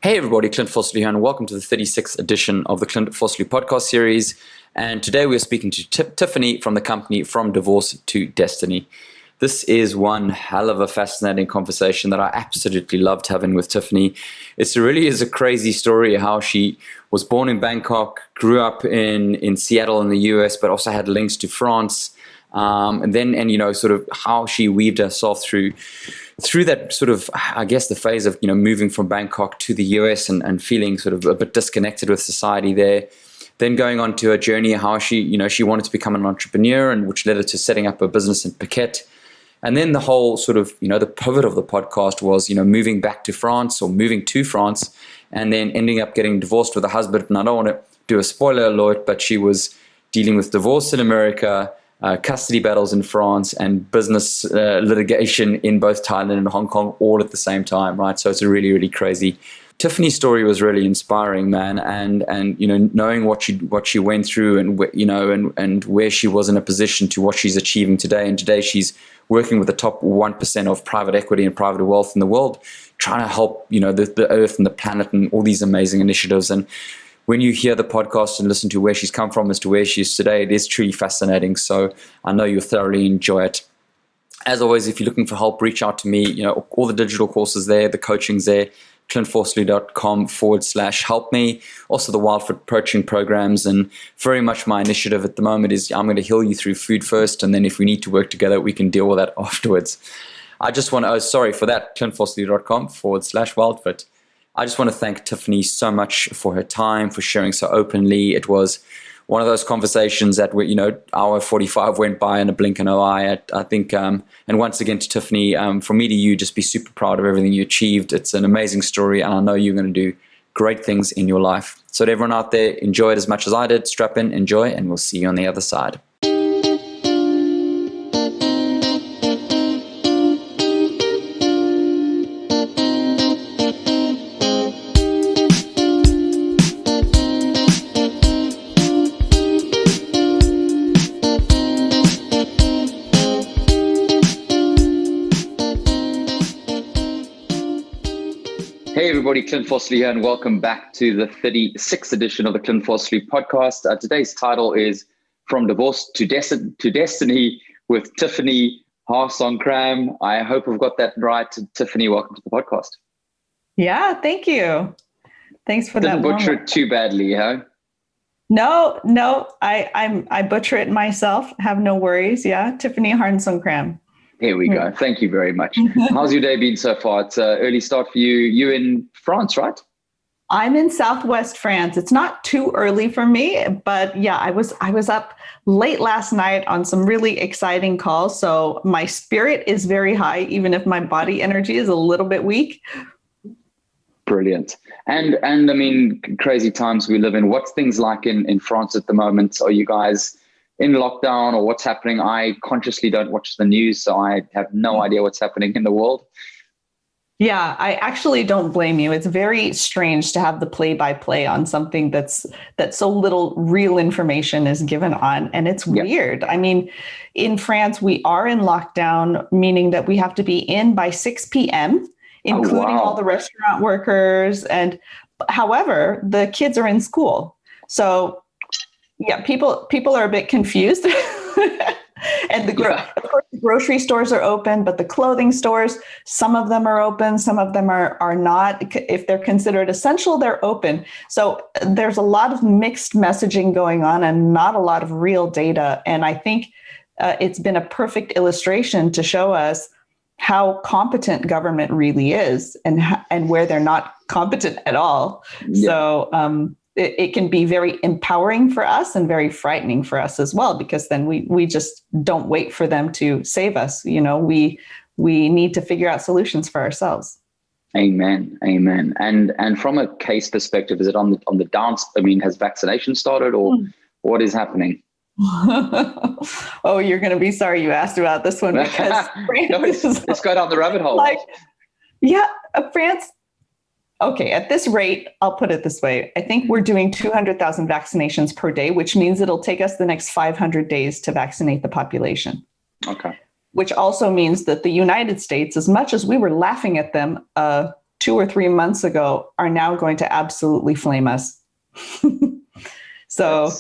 Hey everybody, Clint Vosloo here, and welcome to the 36th edition of the Clint Vosloo podcast series. And today we're speaking to Tiffany from the company From Divorce to Destiny. This is one hell of a fascinating conversation that I absolutely loved having with Tiffany. It really is a crazy story how she was born in Bangkok, grew up in Seattle in the US, but also had links to France. And sort of how she weaved herself through that sort of, I guess, the phase of, moving from Bangkok to the US and feeling sort of a bit disconnected with society there. Then going on to her journey, how she wanted to become an entrepreneur, and which led her to setting up a business in Phuket. And then the whole sort of, the pivot of the podcast was, moving back to France or moving to France and then ending up getting divorced with a husband. And I don't want to do a spoiler alert, but she was dealing with divorce in America, custody battles in France, and business litigation in both Thailand and Hong Kong all at the same time, right? So it's a really, really crazy. Tiffany's story was really inspiring, man, and knowing what she went through and where she was in a position to what she's achieving today. And today she's working with the top 1% of private equity and private wealth in the world, trying to help the earth and the planet and all these amazing initiatives. And when you hear the podcast and listen to where she's come from as to where she is today, it is truly fascinating. So I know you'll thoroughly enjoy it. As always, if you're looking for help, reach out to me. All the digital courses there, the coaching's there, clintvosloo.com/help me. Also the Wildfoot coaching programs. And very much my initiative at the moment is I'm going to heal you through food first. And then if we need to work together, we can deal with that afterwards. I just want to, clintvosloo.com/wildfoot. I just want to thank Tiffany so much for her time, for sharing so openly. It was one of those conversations that hour 45 went by in a blink of an eye. I think, and once again to Tiffany, from me to you, just be super proud of everything you achieved. It's an amazing story, and I know you're going to do great things in your life. So to everyone out there, enjoy it as much as I did. Strap in, enjoy, and we'll see you on the other side. Hey everybody, Clint Vosloo here, and welcome back to the 36th edition of the Clint Vosloo podcast. Today's title is From Divorce to Destiny with Tiffany Harnsongkram. I hope I've got that right. Tiffany, welcome to the podcast. Yeah, thank you. Thanks for that. Didn't butcher it too badly, huh? No, I butcher it myself. Have no worries. Yeah, Tiffany Harnsongkram. Here we go. Thank you very much. How's your day been so far? It's an early start for you. You in France, right? I'm in Southwest France. It's not too early for me, but yeah, I was up late last night on some really exciting calls. So my spirit is very high, even if my body energy is a little bit weak. Brilliant. And I mean, crazy times we live in. What's things like in France at the moment? Are you guys in lockdown, or what's happening? I consciously don't watch the news, so I have no idea what's happening in the world. Yeah, I actually don't blame you. It's very strange to have the play-by-play on something that so little real information is given on. And it's weird. I mean, in France, we are in lockdown, meaning that we have to be in by 6 p.m., including all the restaurant workers. And however, the kids are in school. So yeah, people are a bit confused. And of course, the grocery stores are open, but the clothing stores, some of them are open, some of them are not. If they're considered essential, they're open. So there's a lot of mixed messaging going on and not a lot of real data. And I think it's been a perfect illustration to show us how competent government really is and where they're not competent at all. Yeah. So it can be very empowering for us and very frightening for us as well, because then we just don't wait for them to save us. We need to figure out solutions for ourselves. Amen. And from a case perspective, is it on the downs? I mean, has vaccination started, or what is happening? Oh, you're going to be sorry you asked about this one, because let's go down the rabbit hole. France. Okay, at this rate, I'll put it this way. I think we're doing 200,000 vaccinations per day, which means it'll take us the next 500 days to vaccinate the population. Okay. Which also means that the United States, as much as we were laughing at them 2 or 3 months ago are now going to absolutely flame us. So,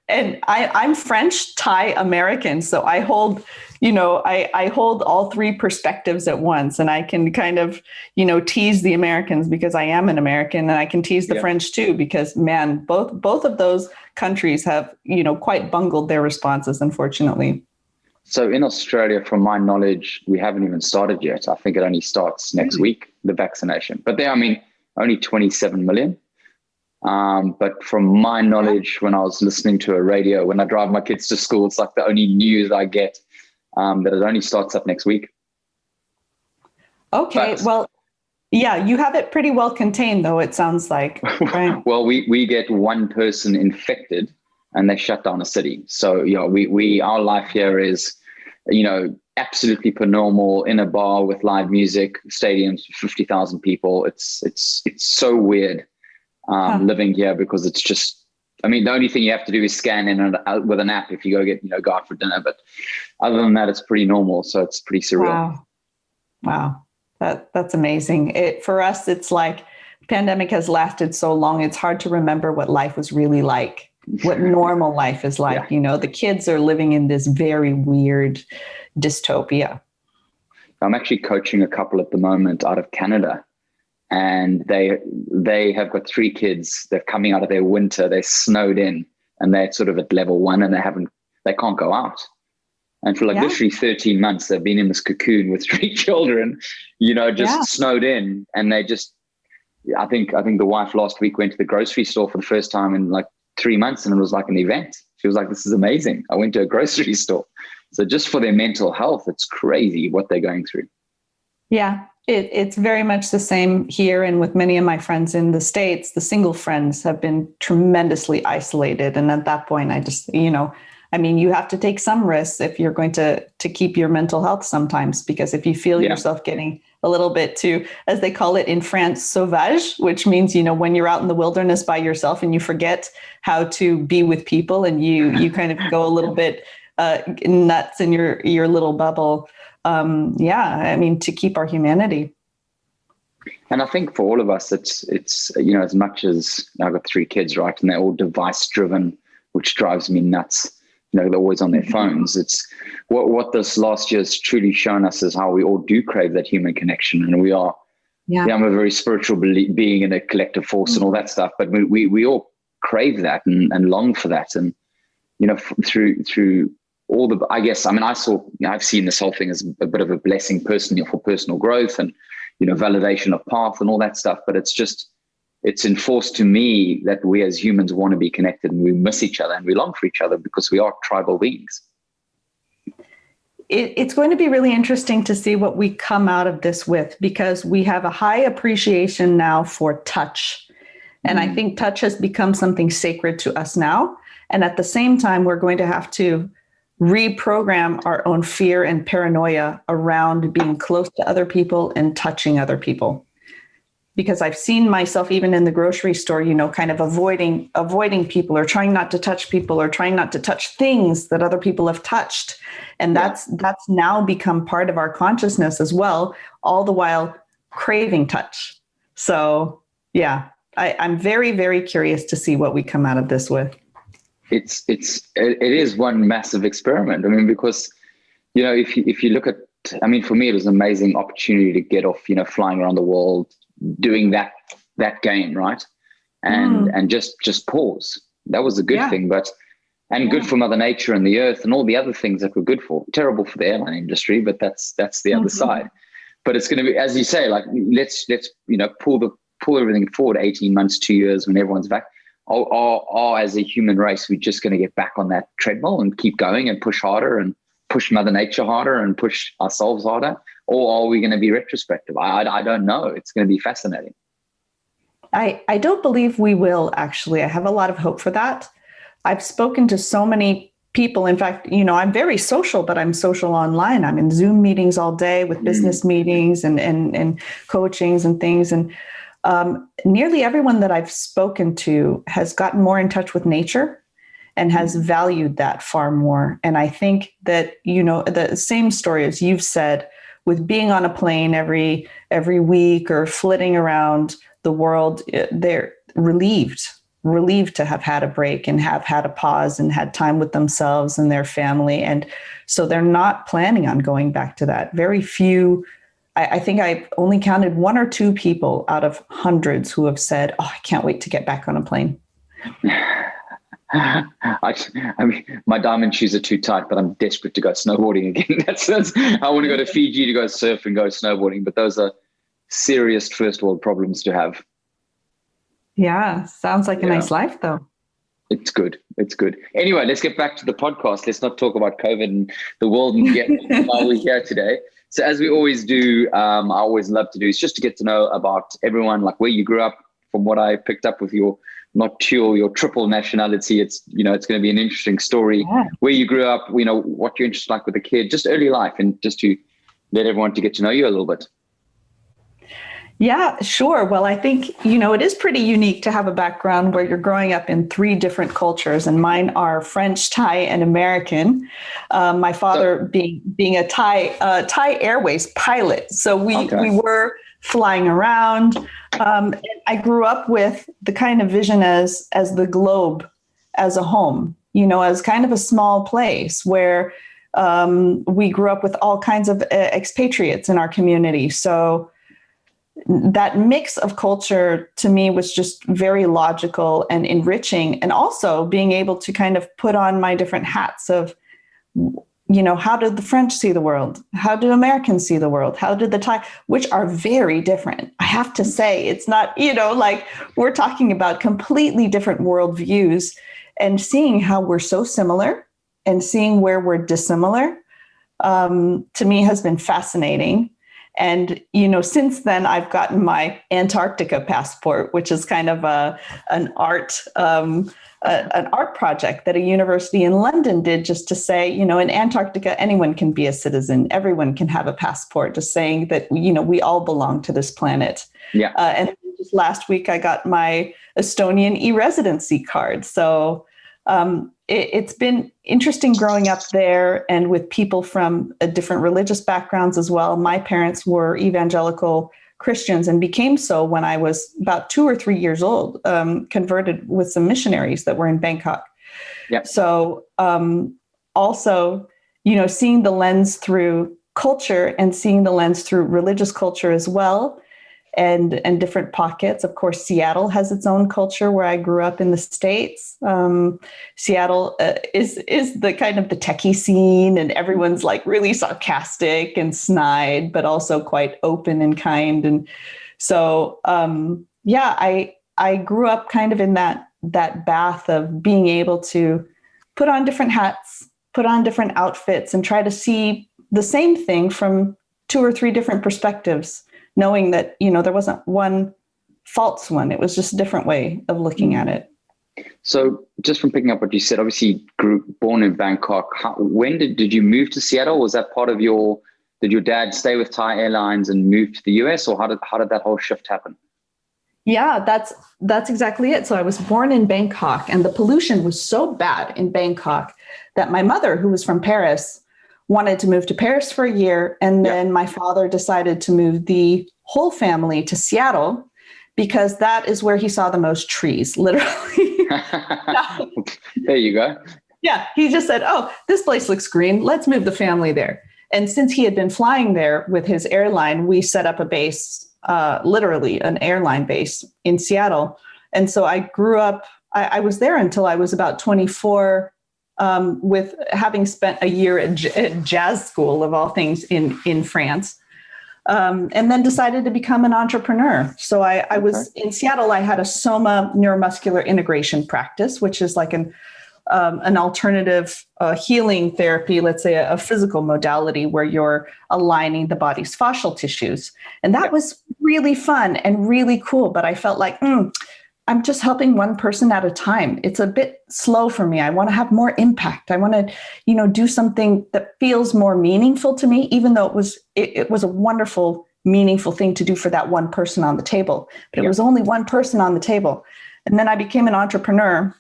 I'm French, Thai, American. So I hold, I hold all three perspectives at once, and I can kind of, tease the Americans because I am an American, and I can tease the French too, because man, both of those countries have, quite bungled their responses, unfortunately. So in Australia, from my knowledge, we haven't even started yet. I think it only starts next week, the vaccination. But there, only 27 million. But from my knowledge, when I was listening to a radio, when I drive my kids to school, it's like the only news I get, that it only starts up next week. Okay. Well, yeah, you have it pretty well contained, though, it sounds like. Right? Well, we get one person infected and they shut down a city. So, our life here is, absolutely per normal, in a bar with live music, stadiums, 50,000 people. It's so weird. Living here, because it's just, the only thing you have to do is scan in with an app if you go out for dinner. But other than that, it's pretty normal. So it's pretty surreal. Wow. That's amazing. For us, it's like pandemic has lasted so long. It's hard to remember what life was really like, what normal life is like. The kids are living in this very weird dystopia. I'm actually coaching a couple at the moment out of Canada. And they have got 3 kids. They're coming out of their winter. They're snowed in, and they're sort of at level 1, and they can't go out. And for literally 13 months, they've been in this cocoon with 3 children, snowed in. And they just, I think the wife last week went to the grocery store for the first time in like 3 months, and it was like an event. She was like, "This is amazing. I went to a grocery store." So just for their mental health, it's crazy what they're going through. Yeah. It's very much the same here, and with many of my friends in the States, the single friends have been tremendously isolated. And at that point, I just, you have to take some risks if you're going to keep your mental health sometimes, because if you feel yourself getting a little bit too, as they call it in France, sauvage, which means, when you're out in the wilderness by yourself and you forget how to be with people, and you kind of go a little bit nuts in your little bubble. To keep our humanity. And I think for all of us, it's as much as I've got 3 kids, right? And they're all device driven, which drives me nuts. They're always on their phones. It's what this last year has truly shown us is how we all do crave that human connection. And we are, I'm a very spiritual being in a collective force and all that stuff, but we all crave that and long for that. And, through all the, I guess, I've seen this whole thing as a bit of a blessing personally for personal growth and, validation of path and all that stuff. But it's enforced to me that we as humans want to be connected, and we miss each other and we long for each other because we are tribal beings. It's going to be really interesting to see what we come out of this with, because we have a high appreciation now for touch. And I think touch has become something sacred to us now. And at the same time, we're going to have to reprogram our own fear and paranoia around being close to other people and touching other people. Because I've seen myself even in the grocery store, kind of avoiding people, or trying not to touch people, or trying not to touch things that other people have touched. And that's now become part of our consciousness as well, all the while craving touch. So I'm very, very curious to see what we come out of this with. It is one massive experiment. Because, if you look at, for me, it was an amazing opportunity to get off, flying around the world, doing that game, right? And just pause. That was a good thing, good for Mother Nature and the earth and all the other things that were good for. Terrible for the airline industry, but that's the other side. But it's going to be, as you say, like let's pull everything forward 18 months, 2 years when everyone's back. Or as a human race, we're just going to get back on that treadmill and keep going and push harder and push Mother Nature harder and push ourselves harder? Or are we going to be retrospective? I don't know. It's going to be fascinating. I don't believe we will, actually. I have a lot of hope for that. I've spoken to so many people. In fact, I'm very social, but I'm social online. I'm in Zoom meetings all day with business meetings and coachings and things. And nearly everyone that I've spoken to has gotten more in touch with nature and has valued that far more. And I think that, the same story as you've said, with being on a plane every week or flitting around the world, they're relieved to have had a break and have had a pause and had time with themselves and their family. And so they're not planning on going back to that. Very few. I think I only counted 1 or 2 people out of hundreds who have said, "Oh, I can't wait to get back on a plane." I mean, my diamond shoes are too tight, but I'm desperate to go snowboarding again. That's I want to go to Fiji to go surf and go snowboarding, but those are serious first world problems to have. Yeah, sounds like a nice life, though. It's good. It's good. Anyway, let's get back to the podcast. Let's not talk about COVID and the world and get why we're here today. So as we always do, I always love to do is just to get to know about everyone, like where you grew up. From what I picked up with your your triple nationality, it's going to be an interesting story. Yeah. Where you grew up, what you're interested like with a kid, just early life, and just to let everyone to get to know you a little bit. Yeah, sure. Well, I think, it is pretty unique to have a background where you're growing up in 3 different cultures, and mine are French, Thai, and American. My father being a Thai Airways pilot. So we were flying around. And I grew up with the kind of vision as the globe as a home, as kind of a small place where we grew up with all kinds of expatriates in our community. So that mix of culture to me was just very logical and enriching, and also being able to kind of put on my different hats of, how did the French see the world? How do Americans see the world? How did the Thai, which are very different. I have to say, it's not, like we're talking about completely different worldviews, and seeing how we're so similar and seeing where we're dissimilar, to me has been fascinating. And, since then I've gotten my Antarctica passport, which is kind of an art project that a university in London did, just to say, in Antarctica, anyone can be a citizen. Everyone can have a passport, just saying that, we all belong to this planet. Yeah. And just last week I got my Estonian e-residency card. So it's been interesting growing up there and with people from different religious backgrounds as well. My parents were evangelical Christians and became so when I was about 2 or 3 years old, converted with some missionaries that were in Bangkok. Yep. So also, seeing the lens through culture and seeing the lens through religious culture as well, and different pockets. Of course, Seattle has its own culture where I grew up in the States. Seattle is the kind of the techie scene, and everyone's like really sarcastic and snide, but also quite open and kind. And so, I grew up kind of in that bath of being able to put on different hats, put on different outfits, and try to see the same thing from 2 or 3 different perspectives, knowing that, there wasn't one false one. It was just a different way of looking at it. So just from picking up what you said, obviously born in Bangkok, when did you move to Seattle? Was that part of did your dad stay with Thai Airlines and move to the US, or how did that whole shift happen? Yeah, that's exactly it. So I was born in Bangkok, and the pollution was so bad in Bangkok that my mother, who was from Paris, wanted to move to Paris for a year. And then my father decided to move the whole family to Seattle because that is where he saw the most trees, literally. There you go. Yeah. He just said, "Oh, this place looks green. Let's move the family there." And since he had been flying there with his airline, we set up a base, literally an airline base in Seattle. And so I grew up, I was there until I was about 24, with having spent a year at jazz school, of all things, in France, and then decided to become an entrepreneur. So I was in Seattle. I had a Soma NeuroMuscular Integration practice, which is like an alternative healing therapy, let's say a physical modality where you're aligning the body's fascial tissues. And that was really fun and really cool. But I felt like, I'm just helping one person at a time. It's a bit slow for me. I want to have more impact. I want to, do something that feels more meaningful to me, even though it was a wonderful, meaningful thing to do for that one person on the table. But it was only one person on the table. And then I became an entrepreneur,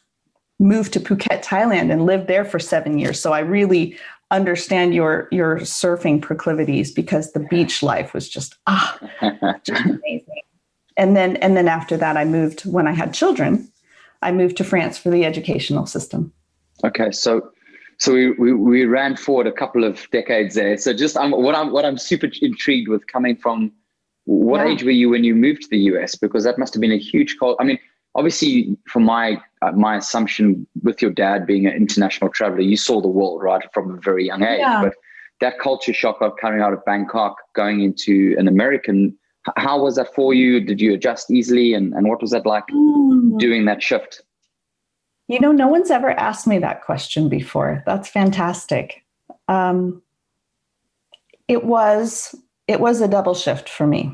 moved to Phuket, Thailand, and lived there for 7 years. So I really understand your surfing proclivities, because the beach life was just amazing. And then after that, when I had children, I moved to France for the educational system. Okay, so we ran forward a couple of decades there. So just what I'm super intrigued with, coming from, what age were you when you moved to the US? Because that must have been a huge call. I mean, obviously, from my assumption, with your dad being an international traveler, you saw the world, right, from a very young age. Yeah. But that culture shock of coming out of Bangkok, going into an American, how was that for you? Did you adjust easily? And what was that like doing that shift? You know, no one's ever asked me that question before. That's fantastic. It was a double shift for me,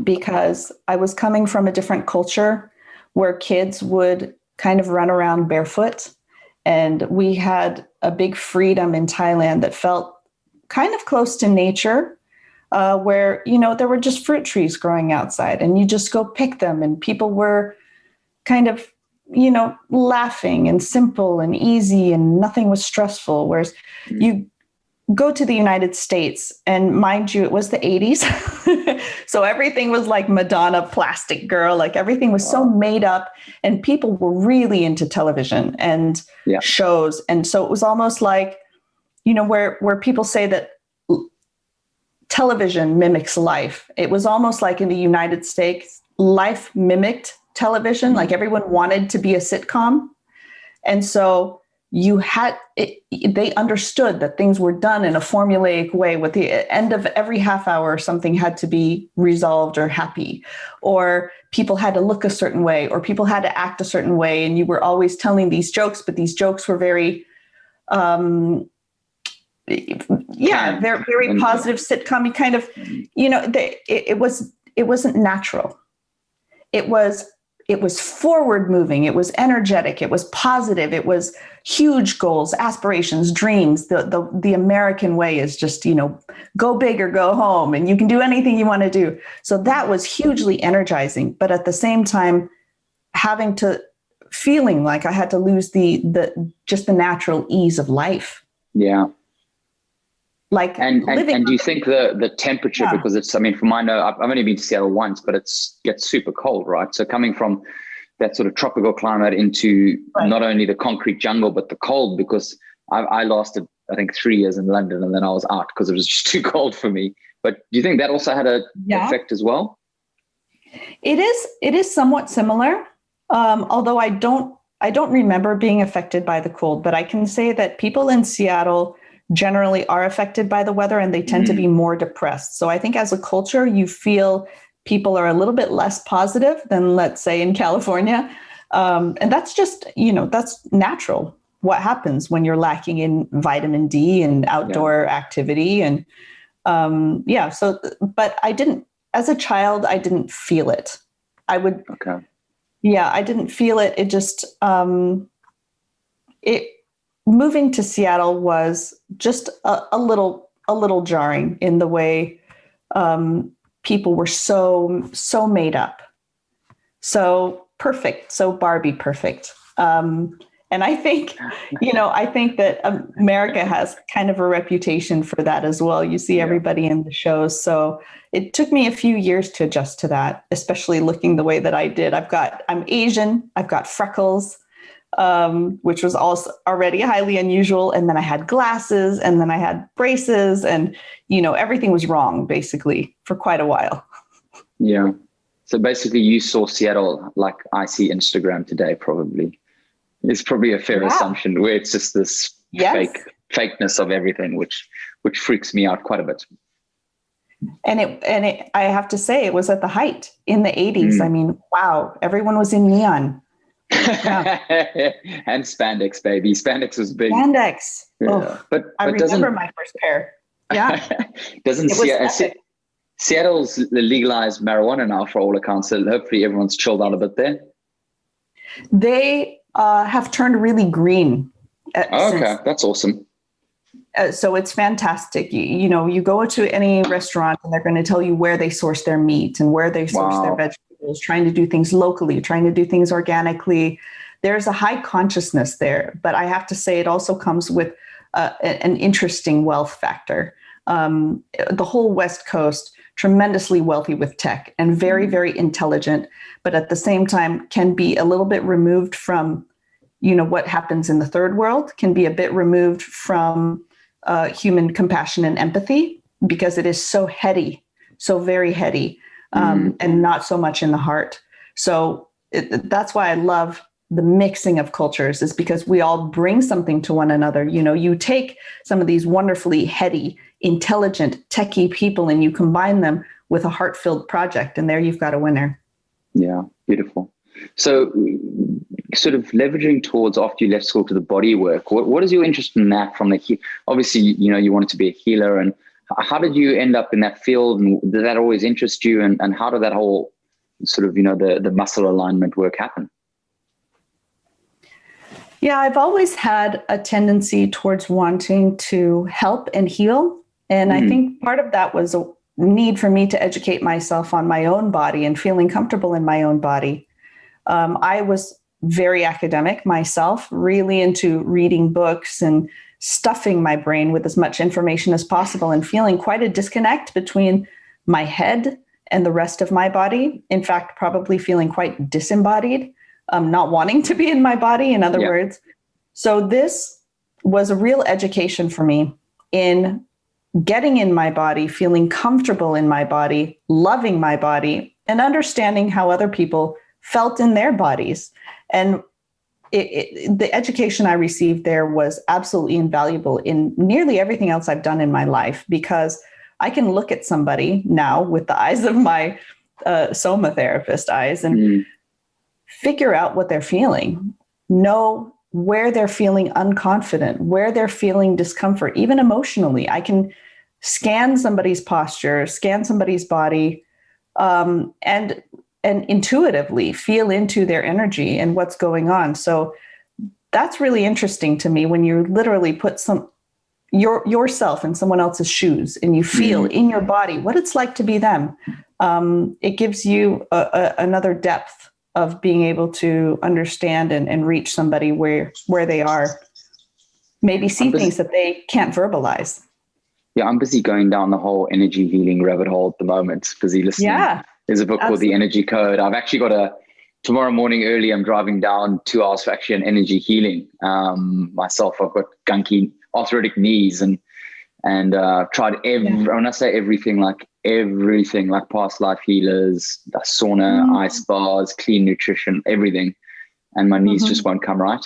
because I was coming from a different culture where kids would kind of run around barefoot. And we had a big freedom in Thailand that felt kind of close to nature, where, you know, there were just fruit trees growing outside and you just go pick them, and people were kind of, you know, laughing and simple and easy, and nothing was stressful. Whereas you go to the United States, and mind you, it was the 80s. So everything was like Madonna, Plastic Girl, like everything was so made up, and people were really into television and shows. And so it was almost like, you know, where people say that television mimics life. It was almost like in the United States, life mimicked television. Like everyone wanted to be a sitcom. And so they understood that things were done in a formulaic way. With the end of every half hour, something had to be resolved or happy, or people had to look a certain way, or people had to act a certain way. And you were always telling these jokes, but these jokes were very, they're very positive sitcom kind of, you know, it wasn't natural. It was forward moving. It was energetic. It was positive. It was huge goals, aspirations, dreams. The American way is just, you know, go big or go home, and you can do anything you want to do. So that was hugely energizing. But at the same time, feeling like I had to lose the natural ease of life. Yeah. Like, and do you think the temperature, because it's, I mean, from my know, I've only been to Seattle once, but it gets super cold, right? So coming from that sort of tropical climate into not only the concrete jungle, but the cold, because I lasted, I think, 3 years in London, and then I was out because it was just too cold for me. But do you think that also had an effect as well? It is somewhat similar, although I don't remember being affected by the cold, but I can say that people in Seattle generally are affected by the weather, and they tend to be more depressed. So I think as a culture, you feel people are a little bit less positive than, let's say, in California. And that's just, you know, that's natural. What happens when you're lacking in vitamin D and outdoor activity. And but I didn't, as a child, I didn't feel it. I didn't feel it. It just, moving to Seattle was just a little jarring in the way people were so made up, so perfect, so Barbie perfect. And I think, I think that America has kind of a reputation for that as well. You see everybody in the shows. So it took me a few years to adjust to that, especially looking the way that I did. I'm Asian, I've got freckles, which was also already highly unusual. And then I had glasses, and then I had braces, and, everything was wrong basically for quite a while. Yeah. So basically you saw Seattle like I see Instagram today, probably. It's probably a fair assumption, where it's just this fakeness of everything, which freaks me out quite a bit. And I have to say, it was at the height in the 80s. I mean, wow, everyone was in neon. Yeah. And spandex, baby. Spandex was big. Spandex. Yeah. Oh, but I remember my first pair. Yeah. Doesn't Seattle's legalized marijuana now for all accounts, so hopefully everyone's chilled out a bit there. They have turned really green. Okay, that's awesome. So it's fantastic. You go to any restaurant and they're going to tell you where they source their meat and where they source their vegetables, trying to do things locally, trying to do things organically. There's a high consciousness there, but I have to say it also comes with an interesting wealth factor. The whole West Coast, tremendously wealthy with tech and very, very intelligent, but at the same time can be a little bit removed from, what happens in the third world, can be a bit removed from human compassion and empathy, because it is so heady, so very heady, and not so much in the heart. So that's why I love the mixing of cultures, is because we all bring something to one another. You take some of these wonderfully heady, intelligent, techie people and you combine them with a heart-filled project, and there you've got a winner. Yeah, beautiful. So sort of leveraging towards, after you left school, to the body work, what is your interest in that from obviously, you wanted to be a healer, and how did you end up in that field, and did that always interest you, and how did that whole sort of, the muscle alignment work happen? Yeah, I've always had a tendency towards wanting to help and heal. And I think part of that was a need for me to educate myself on my own body and feeling comfortable in my own body. I was very academic myself, really into reading books and stuffing my brain with as much information as possible, and feeling quite a disconnect between my head and the rest of my body. In fact, probably feeling quite disembodied, not wanting to be in my body, in other words. So this was a real education for me in getting in my body, feeling comfortable in my body, loving my body, and understanding how other people felt in their bodies. And the education I received there was absolutely invaluable in nearly everything else I've done in my life, because I can look at somebody now with the eyes of my Soma therapist eyes and figure out what they're feeling, know where they're feeling unconfident, where they're feeling discomfort, even emotionally. I can scan somebody's posture, scan somebody's body, and intuitively feel into their energy and what's going on. So that's really interesting to me, when you literally put yourself in someone else's shoes and you feel in your body what it's like to be them. It gives you another depth of being able to understand and reach somebody where they are, maybe see things that they can't verbalize. Yeah, I'm busy going down the whole energy healing rabbit hole at the moment. Busy listening. Yeah, there's a book called The Energy Code. I've actually got tomorrow morning early, I'm driving down 2 hours for actually an energy healing. Myself, I've got gunky arthritic knees and tried when I say everything, like past life healers, sauna, ice baths, clean nutrition, everything. And my knees just won't come right.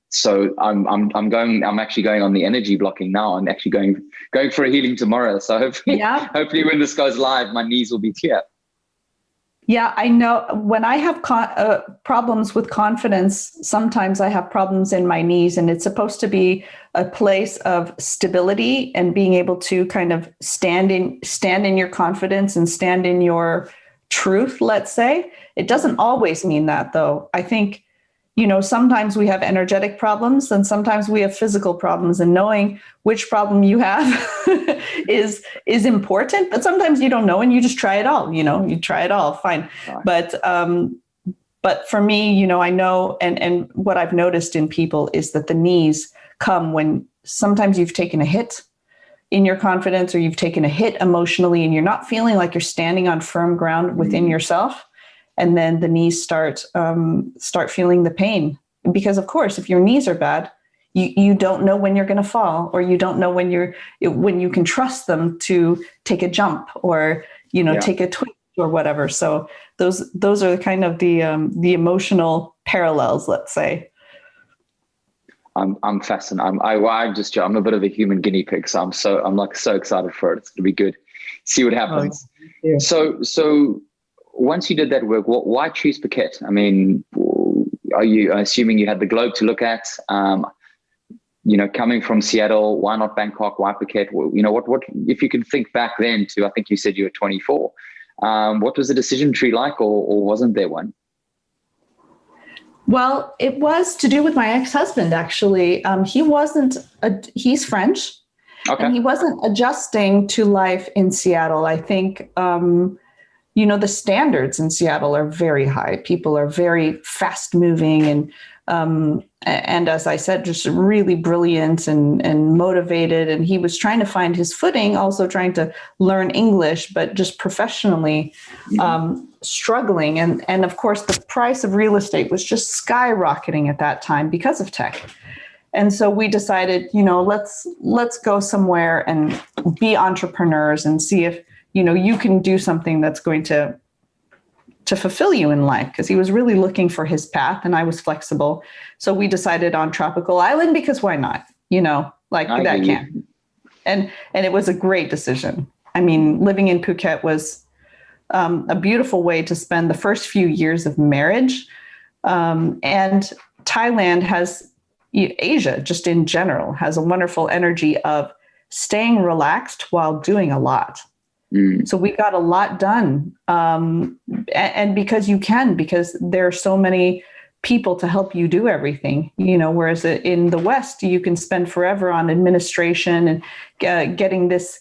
So I'm actually going on the energy blocking now. I'm actually going for a healing tomorrow. So hopefully when this goes live, my knees will be clear. Yeah, I know when I have problems with confidence, sometimes I have problems in my knees, and it's supposed to be a place of stability and being able to kind of stand in your confidence and stand in your truth, let's say. It doesn't always mean that, though. I think, sometimes we have energetic problems and sometimes we have physical problems, and knowing which problem you have is important, but sometimes you don't know and you just try it all, you try it all, fine. Right. But for me, I know, and what I've noticed in people is that the knees come when sometimes you've taken a hit in your confidence, or you've taken a hit emotionally and you're not feeling like you're standing on firm ground within yourself. And then the knees start feeling the pain, because of course, if your knees are bad, you don't know when you're going to fall, or you don't know when you can trust them to take a jump or take a twist or whatever. So those are kind of the emotional parallels, let's say. I'm fascinated. I'm a bit of a human guinea pig, so I'm so excited for it. It's gonna be good. See what happens. Yeah. So once you did that work, why choose Phuket? I mean, are you assuming you had the globe to look at? Coming from Seattle, why not Bangkok? Why Phuket? What if you can think back then to, I think you said you were 24. What was the decision tree like, or wasn't there one? Well, it was to do with my ex-husband, actually. He's French, and he wasn't adjusting to life in Seattle. I think, the standards in Seattle are very high. People are very fast moving, and And as I said, just really brilliant and motivated. And he was trying to find his footing, also trying to learn English, but just professionally struggling. And of course, the price of real estate was just skyrocketing at that time because of tech. And so we decided, let's go somewhere and be entrepreneurs and see if, you can do something that's going to fulfill you in life, because he was really looking for his path and I was flexible. So we decided on tropical island because why not? That can. And it was a great decision. I mean, living in Phuket was a beautiful way to spend the first few years of marriage. And Thailand has, Asia just in general, has a wonderful energy of staying relaxed while doing a lot. So we got a lot done. And because there are so many people to help you do everything, whereas in the West, you can spend forever on administration and getting this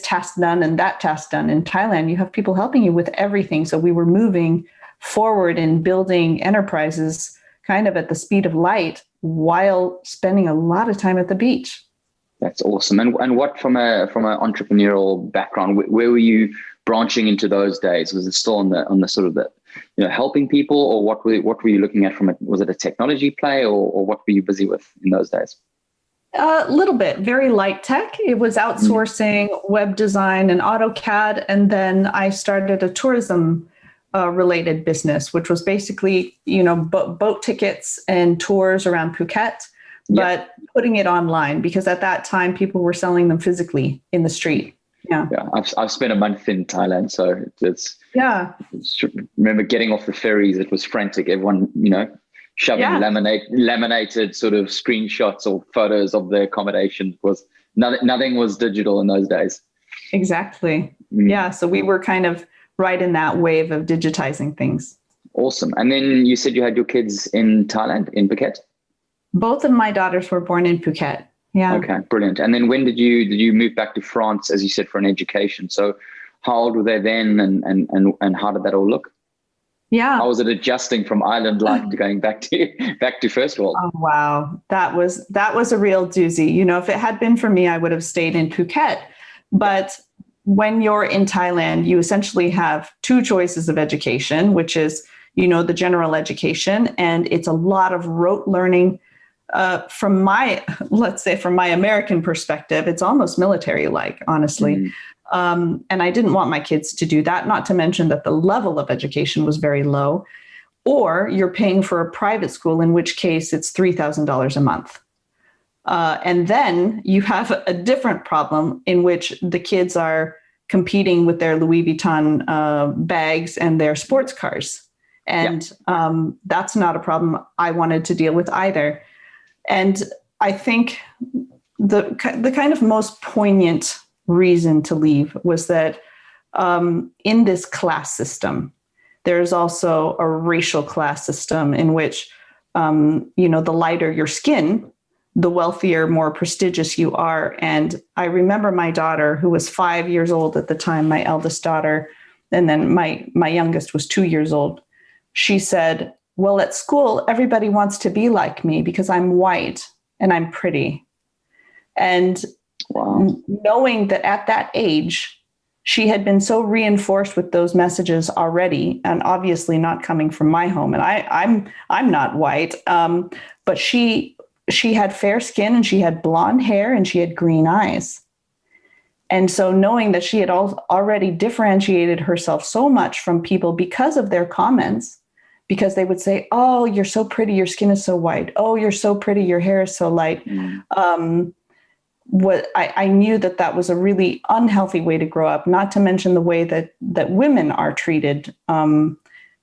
task done and that task done. In Thailand, you have people helping you with everything. So we were moving forward and building enterprises kind of at the speed of light while spending a lot of time at the beach. That's awesome. And what from an entrepreneurial background, where were you branching into those days? Was it still on the sort of the, helping people, or what were you looking at was it a technology play, or what were you busy with in those days? A little bit, very light tech. It was outsourcing web design and AutoCAD. And then I started a tourism related business, which was basically, boat tickets and tours around Phuket, but putting it online, because at that time people were selling them physically in the street. Yeah. I've spent a month in Thailand, so remember getting off the ferries, it was frantic. Everyone, shoving laminated sort of screenshots or photos of the accommodation. Was nothing was digital in those days. Exactly. Yeah. So we were kind of right in that wave of digitizing things. Awesome. And then you said you had your kids in Thailand, in Phuket? Both of my daughters were born in Phuket. Yeah. Okay, brilliant. And then when did you move back to France, as you said, for an education? So how old were they then, and how did that all look? Yeah. How was it adjusting from island life to going back to first world? Oh, wow. That was a real doozy. If it had been for me, I would have stayed in Phuket. But when you're in Thailand, you essentially have two choices of education, which is, the general education, and it's a lot of rote learning. From my American perspective, it's almost military-like, honestly. And I didn't want my kids to do that, not to mention that the level of education was very low. Or you're paying for a private school, in which case it's $3,000 a month. And then you have a different problem in which the kids are competing with their Louis Vuitton bags and their sports cars. And that's not a problem I wanted to deal with either. And I think the kind of most poignant reason to leave was that in this class system, there's also a racial class system in which, the lighter your skin, the wealthier, more prestigious you are. And I remember my daughter, who was 5 years old at the time, my eldest daughter, and then my youngest was 2 years old. She said, well, at school, everybody wants to be like me because I'm white and I'm pretty. And knowing that at that age, she had been so reinforced with those messages already, and obviously not coming from my home. And I'm not white, but she had fair skin and she had blonde hair and she had green eyes. And so knowing that she had already differentiated herself so much from people because of their comments, because they would say, oh, you're so pretty, your skin is so white. Oh, you're so pretty, your hair is so light. I knew that was a really unhealthy way to grow up, not to mention the way that women are treated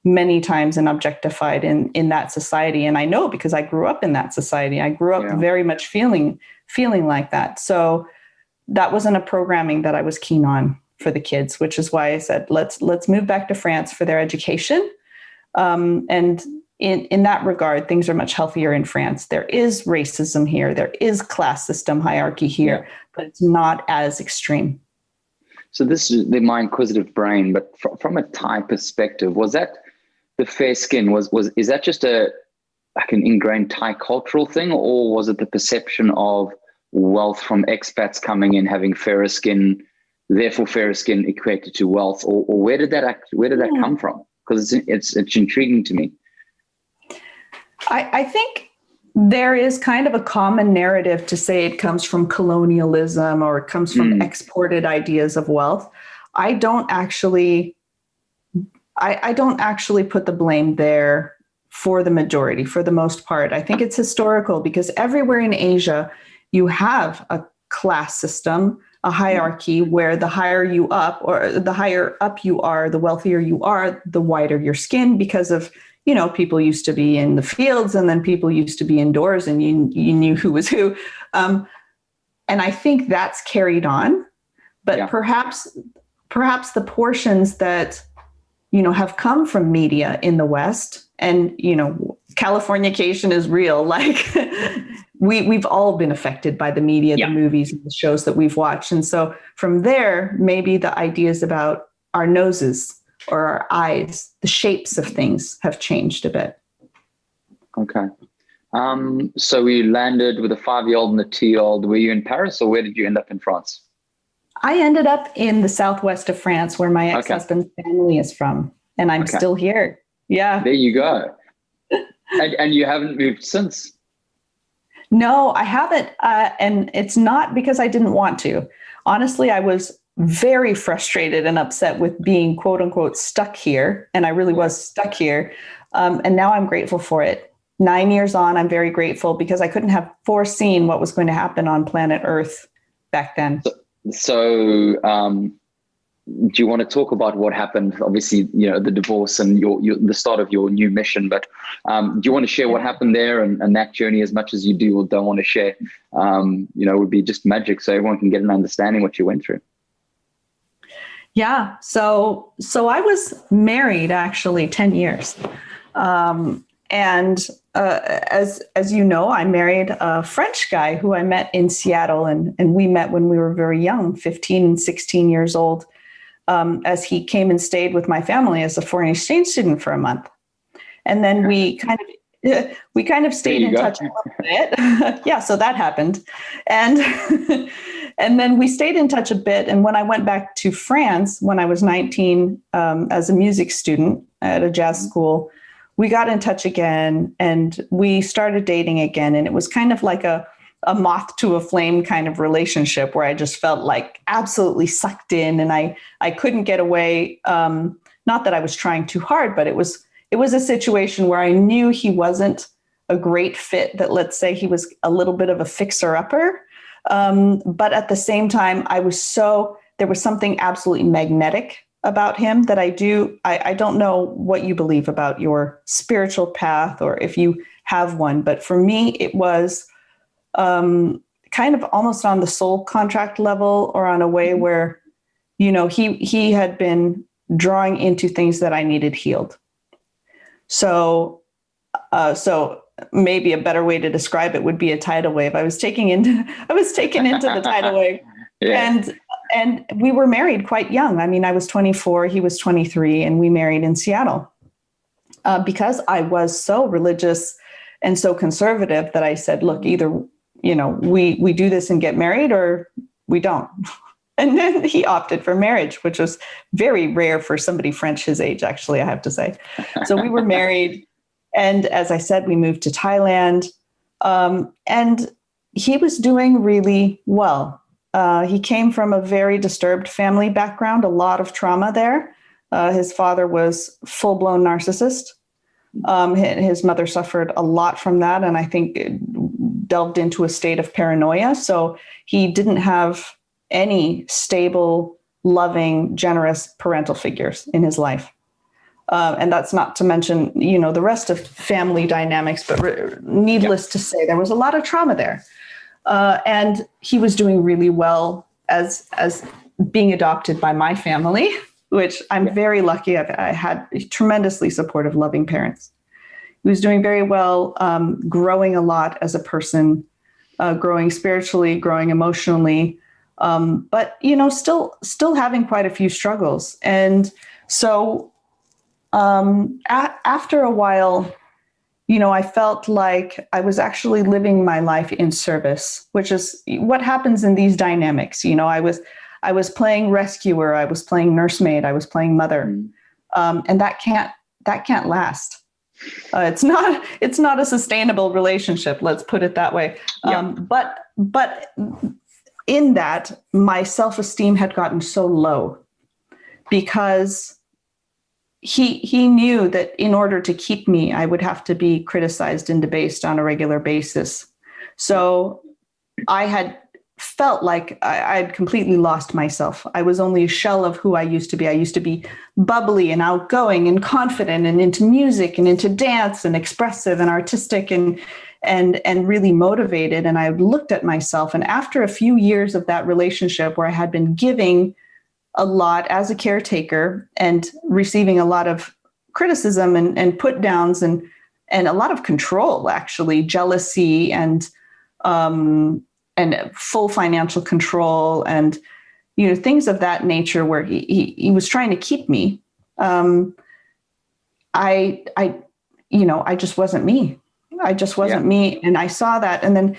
many times and objectified in that society. And I know because I grew up in that society. I grew up very much feeling like that. So that wasn't a programming that I was keen on for the kids, which is why I said, let's move back to France for their education. And in that regard, things are much healthier in France. There is racism here. There is class system hierarchy here, but it's not as extreme. So this is my inquisitive brain, but from a Thai perspective, was that the fair skin? Is that just a like an ingrained Thai cultural thing, or was it the perception of wealth from expats coming in, having fairer skin, therefore fairer skin equated to wealth, or where did that come from? Because it's intriguing to me. I think there is kind of a common narrative to say it comes from colonialism or it comes from exported ideas of wealth. I don't actually put the blame there for the majority, for the most part. I think it's historical because everywhere in Asia, you have a class system, a hierarchy where the higher you up or the higher up you are, the wealthier you are, the whiter your skin because of, people used to be in the fields and then people used to be indoors and you knew who was who. And I think that's carried on, but perhaps the portions that, have come from media in the West and, Californication is real. Like we've all been affected by the media, the movies, and the shows that we've watched. And so from there, maybe the ideas about our noses or our eyes, the shapes of things have changed a bit. Okay. So we landed with a 5-year-old and a 2-year-old. Were you in Paris or where did you end up in France? I ended up in the southwest of France where my ex-husband's family is from. And I'm still here. Yeah. There you go. And you haven't moved since? No, I haven't. And it's not because I didn't want to. Honestly, I was very frustrated and upset with being quote unquote stuck here. And I really was stuck here. And now I'm grateful for it. 9 years on, I'm very grateful because I couldn't have foreseen what was going to happen on planet Earth back then. So do you want to talk about what happened? Obviously, the divorce and your the start of your new mission, but do you want to share what happened there and that journey as much as you do or don't want to share? Would be just magic so everyone can get an understanding what you went through. Yeah. So I was married actually 10 years. And as you know, I married a French guy who I met in Seattle and we met when we were very young, 15 and 16 years old, as he came and stayed with my family as a foreign exchange student for a month. And then we kind of stayed in touch a little bit. Yeah, so that happened. And and then we stayed in touch a bit. And when I went back to France, when I was 19, as a music student at a jazz school, we got in touch again and we started dating again. And it was kind of like a moth to a flame kind of relationship where I just felt like absolutely sucked in and I couldn't get away. Not that I was trying too hard, but it was a situation where I knew he wasn't a great fit, that let's say he was a little bit of a fixer-upper. But at the same time, there was something absolutely magnetic about him that I don't know what you believe about your spiritual path or if you have one, but for me, it was kind of almost on the soul contract level or on a way where, he had been drawing into things that I needed healed. So maybe a better way to describe it would be a tidal wave. I was taken into the tidal wave. Yeah. And we were married quite young. I mean, I was 24, he was 23, and we married in Seattle because I was so religious and so conservative that I said, look, either, we do this and get married or we don't. And then he opted for marriage, which was very rare for somebody French his age, actually, I have to say. So we were married. And as I said, we moved to Thailand. And he was doing really well. He came from a very disturbed family background, a lot of trauma there. His father was full-blown narcissist. His mother suffered a lot from that, and I think delved into a state of paranoia. So he didn't have any stable, loving, generous parental figures in his life. And that's not to mention, the rest of family dynamics, but needless to say, there was a lot of trauma there. And he was doing really well as being adopted by my family, which I'm very lucky. I had tremendously supportive, loving parents. He was doing very well, growing a lot as a person, growing spiritually, growing emotionally, but still having quite a few struggles. And so after a while, I felt like I was actually living my life in service, which is what happens in these dynamics. I was playing rescuer, I was playing nursemaid, I was playing mother, and that can't last. It's not a sustainable relationship. Let's put it that way. But in that, my self-esteem had gotten so low because he knew that in order to keep me, I would have to be criticized and debased on a regular basis. So I had felt like I'd completely lost myself. I was only a shell of who I used to be. I used to be bubbly and outgoing and confident and into music and into dance and expressive and artistic and really motivated. And I looked at myself, and after a few years of that relationship where I had been giving a lot as a caretaker and receiving a lot of criticism and put downs and a lot of control, actually, jealousy and full financial control and, things of that nature where he was trying to keep me. I just wasn't me. I just wasn't me. And I saw that. And then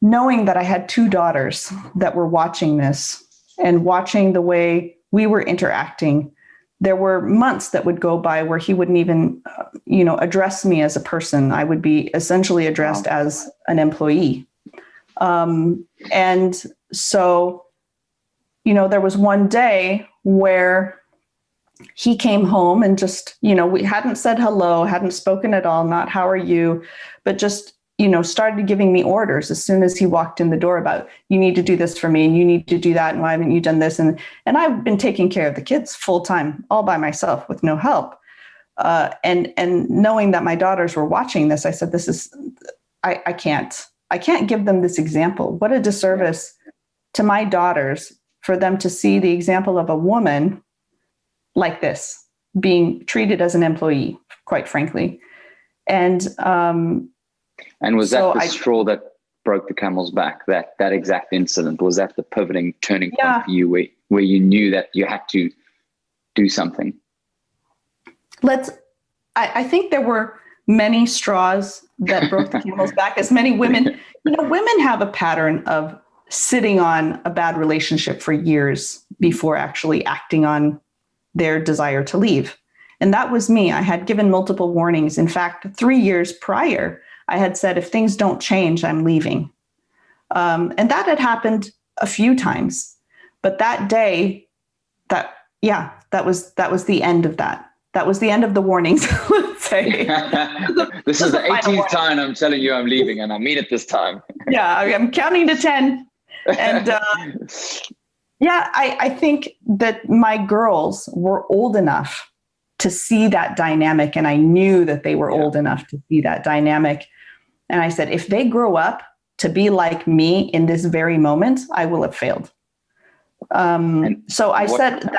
knowing that I had two daughters that were watching this and watching the way we were interacting, there were months that would go by where he wouldn't even, address me as a person. I would be essentially addressed as an employee. And so, there was one day where he came home and just, we hadn't said hello, hadn't spoken at all, not how are you, but just, started giving me orders as soon as he walked in the door about, you need to do this for me and you need to do that. And why haven't you done this? And I've been taking care of the kids full time, all by myself with no help. And knowing that my daughters were watching this, I said, I can't give them this example. What a disservice to my daughters for them to see the example of a woman like this being treated as an employee, quite frankly. And was that the straw that broke the camel's back, that exact incident? Was that the turning point for you where you knew that you had to do something? I think there were many straws that broke the camel's back, as many women, women have a pattern of sitting on a bad relationship for years before actually acting on their desire to leave. And that was me. I had given multiple warnings. In fact, 3 years prior, I had said, if things don't change, I'm leaving. And that had happened a few times. But that day, that was the end of that. That was the end of the warnings, let's say. This is the 18th time I'm telling you I'm leaving, and I mean it this time. Yeah, I'm counting to 10. And I think that my girls were old enough to see that dynamic, and I knew that they were old enough to see that dynamic. And I said, if they grow up to be like me in this very moment, I will have failed. So I said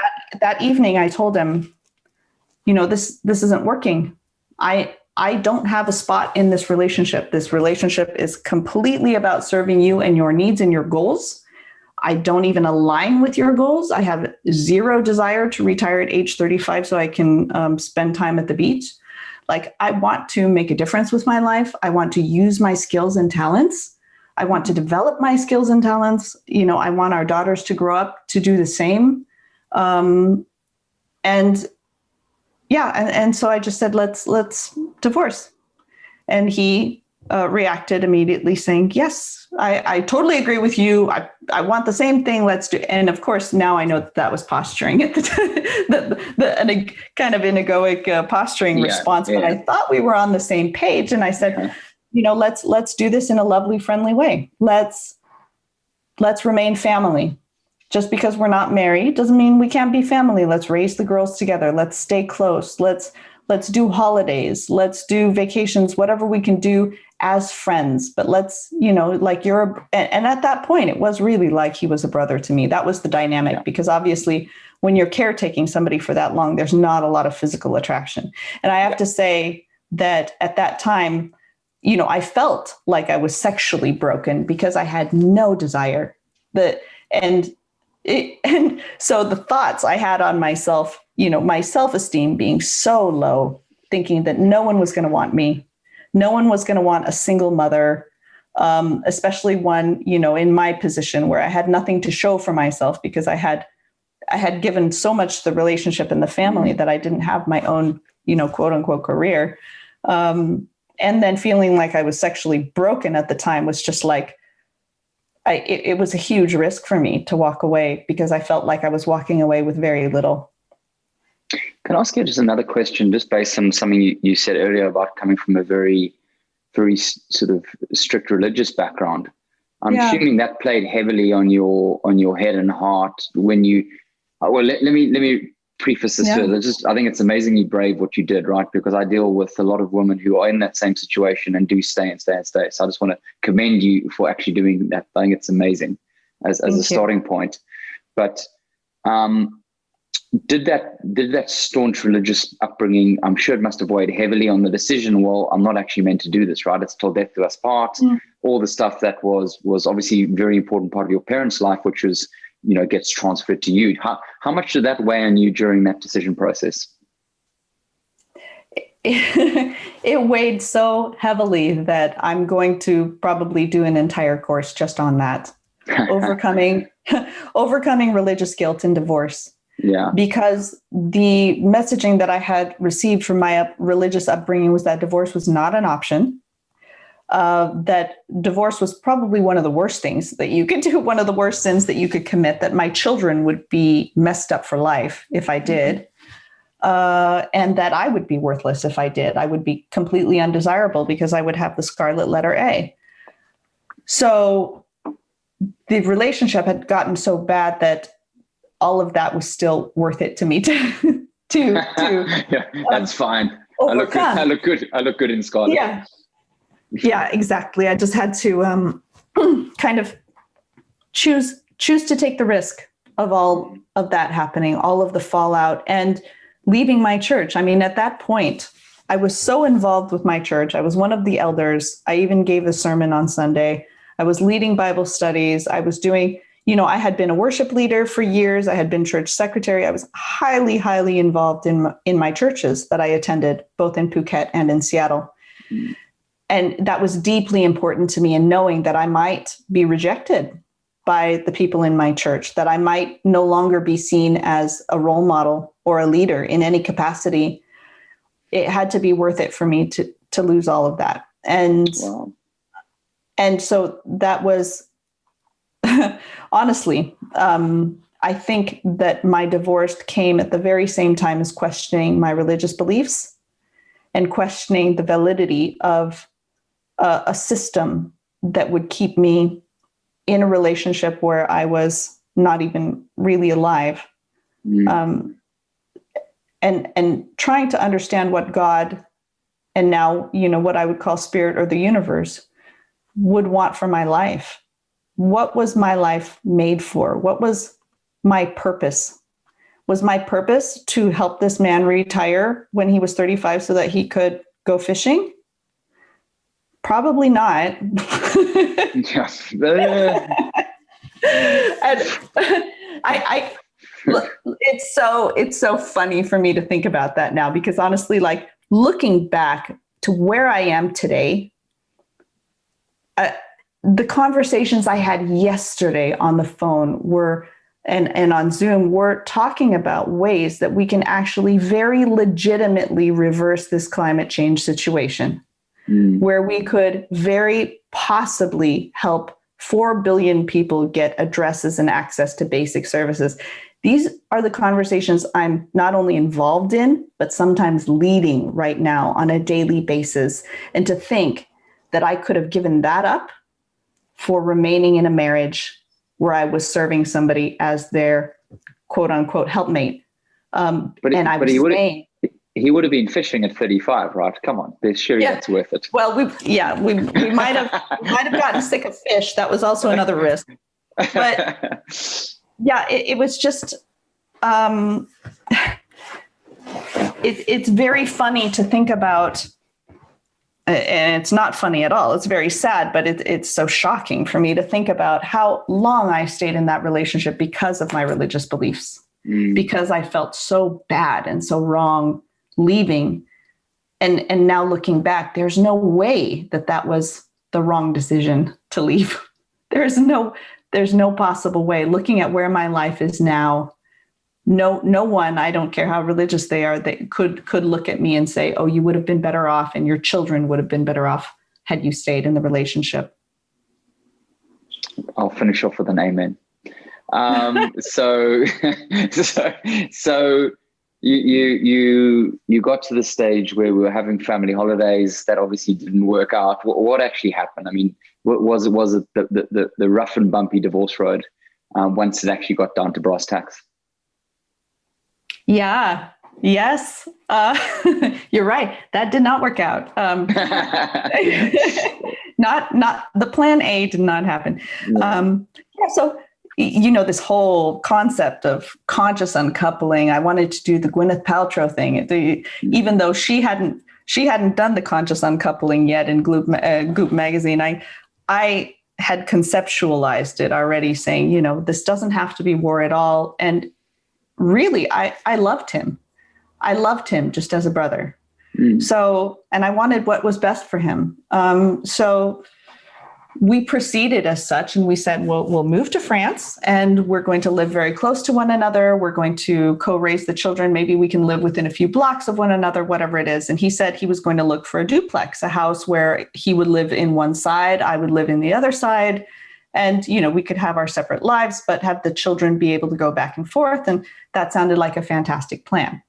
that evening, I told him, this isn't working. I don't have a spot in this relationship. This relationship is completely about serving you and your needs and your goals. I don't even align with your goals. I have zero desire to retire at age 35 so I can spend time at the beach. Like, I want to make a difference with my life. I want to use my skills and talents. I want to develop my skills and talents. I want our daughters to grow up to do the same. And so I just said, let's divorce. And he reacted immediately saying, yes, I totally agree with you. I want the same thing. Let's do. And of course, now I know that was posturing at the time, kind of an egoic posturing response. But I thought we were on the same page. And I said, let's do this in a lovely, friendly way. Let's remain family. Just because we're not married doesn't mean we can't be family. Let's raise the girls together. Let's stay close. Let's do holidays. Let's do vacations, whatever we can do as friends. But let's, and at that point, it was really like he was a brother to me. That was the dynamic, because obviously when you're caretaking somebody for that long, there's not a lot of physical attraction. And I have to say that at that time, I felt like I was sexually broken because I had no desire. And so the thoughts I had on myself, my self-esteem being so low, thinking that no one was going to want me. No one was going to want a single mother, especially one, in my position where I had nothing to show for myself because I had given so much to the relationship and the family that I didn't have my own, quote unquote career. And then feeling like I was sexually broken at the time was just like, it was a huge risk for me to walk away because I felt like I was walking away with very little. Can I ask you just another question, just based on something you said earlier about coming from a very, very sort of strict religious background? I'm assuming that played heavily on your head and heart when you. Well, let me preface this further. I think it's amazingly brave what you did, right? Because I deal with a lot of women who are in that same situation and do stay. So I just want to commend you for actually doing that. I think it's amazing as a starting point. But did that staunch religious upbringing, I'm sure it must have weighed heavily on the decision, well, I'm not actually meant to do this, right? It's till death do us part. All the stuff that was obviously a very important part of your parents' life, which was, gets transferred to you. How much did that weigh on you during that decision process? It weighed so heavily that I'm going to probably do an entire course just on that. Overcoming religious guilt in divorce. Yeah. Because the messaging that I had received from my religious upbringing was that divorce was not an option. That divorce was probably one of the worst things that you could do, one of the worst sins that you could commit, that my children would be messed up for life if I did, and that I would be worthless if I did. I would be completely undesirable because I would have the scarlet letter A. So the relationship had gotten so bad that all of that was still worth it to me to yeah, that's fine. Overcome. I look good in scarlet. Yeah, exactly. I just had to kind of choose to take the risk of all of that happening, all of the fallout, and leaving my church. I mean, at that point, I was so involved with my church. I was one of the elders. I even gave a sermon on Sunday. I was leading Bible studies. I was doing, I had been a worship leader for years. I had been church secretary. I was highly, highly involved in my churches that I attended, both in Phuket and in Seattle. And that was deeply important to me, in knowing that I might be rejected by the people in my church, that I might no longer be seen as a role model or a leader in any capacity. It had to be worth it for me to lose all of that. And so that was, honestly, I think that my divorce came at the very same time as questioning my religious beliefs and questioning the validity of a system that would keep me in a relationship where I was not even really alive. And trying to understand what God, and now, what I would call spirit or the universe, would want for my life. What was my life made for? What was my purpose? Was my purpose to help this man retire when he was 35 so that he could go fishing? Probably not. Yes. And it's so funny for me to think about that now, because honestly, like, looking back to where I am today, the conversations I had yesterday on the phone and on Zoom were talking about ways that we can actually very legitimately reverse this climate change situation, where we could very possibly help 4 billion people get addresses and access to basic services. These are the conversations I'm not only involved in, but sometimes leading right now on a daily basis. And to think that I could have given that up for remaining in a marriage where I was serving somebody as their quote unquote helpmate. He would have been fishing at 35, right? Come on, surely that's worth it. Well, we might have gotten sick of fish. That was also another risk. But yeah, it was just, it's very funny to think about, and it's not funny at all. It's very sad, but it's so shocking for me to think about how long I stayed in that relationship because of my religious beliefs, because I felt so bad and so wrong leaving and now looking back, there's no way that was the wrong decision to leave. There's no possible way. Looking at where my life is now, no one, I don't care how religious they are, they could look at me and say, oh, you would have been better off and your children would have been better off had you stayed in the relationship. I'll finish off with an amen. So you got to the stage where we were having family holidays that obviously didn't work out. What actually happened? I mean, was it the rough and bumpy divorce road once it actually got down to brass tacks? Yeah. Yes. You're right. That did not work out. Not the plan A did not happen. So, this whole concept of conscious uncoupling, I wanted to do the Gwyneth Paltrow thing. Even though she hadn't done the conscious uncoupling yet in Goop magazine, I had conceptualized it already, saying, this doesn't have to be war at all. And really, I loved him. I loved him just as a brother. So, and I wanted what was best for him. So we proceeded as such, and we said, well, we'll move to France and we're going to live very close to one another. We're going to co-raise the children. Maybe we can live within a few blocks of one another, whatever it is. And he said he was going to look for a duplex, a house where he would live in one side, I would live in the other side. And, we could have our separate lives, but have the children be able to go back and forth. And that sounded like a fantastic plan.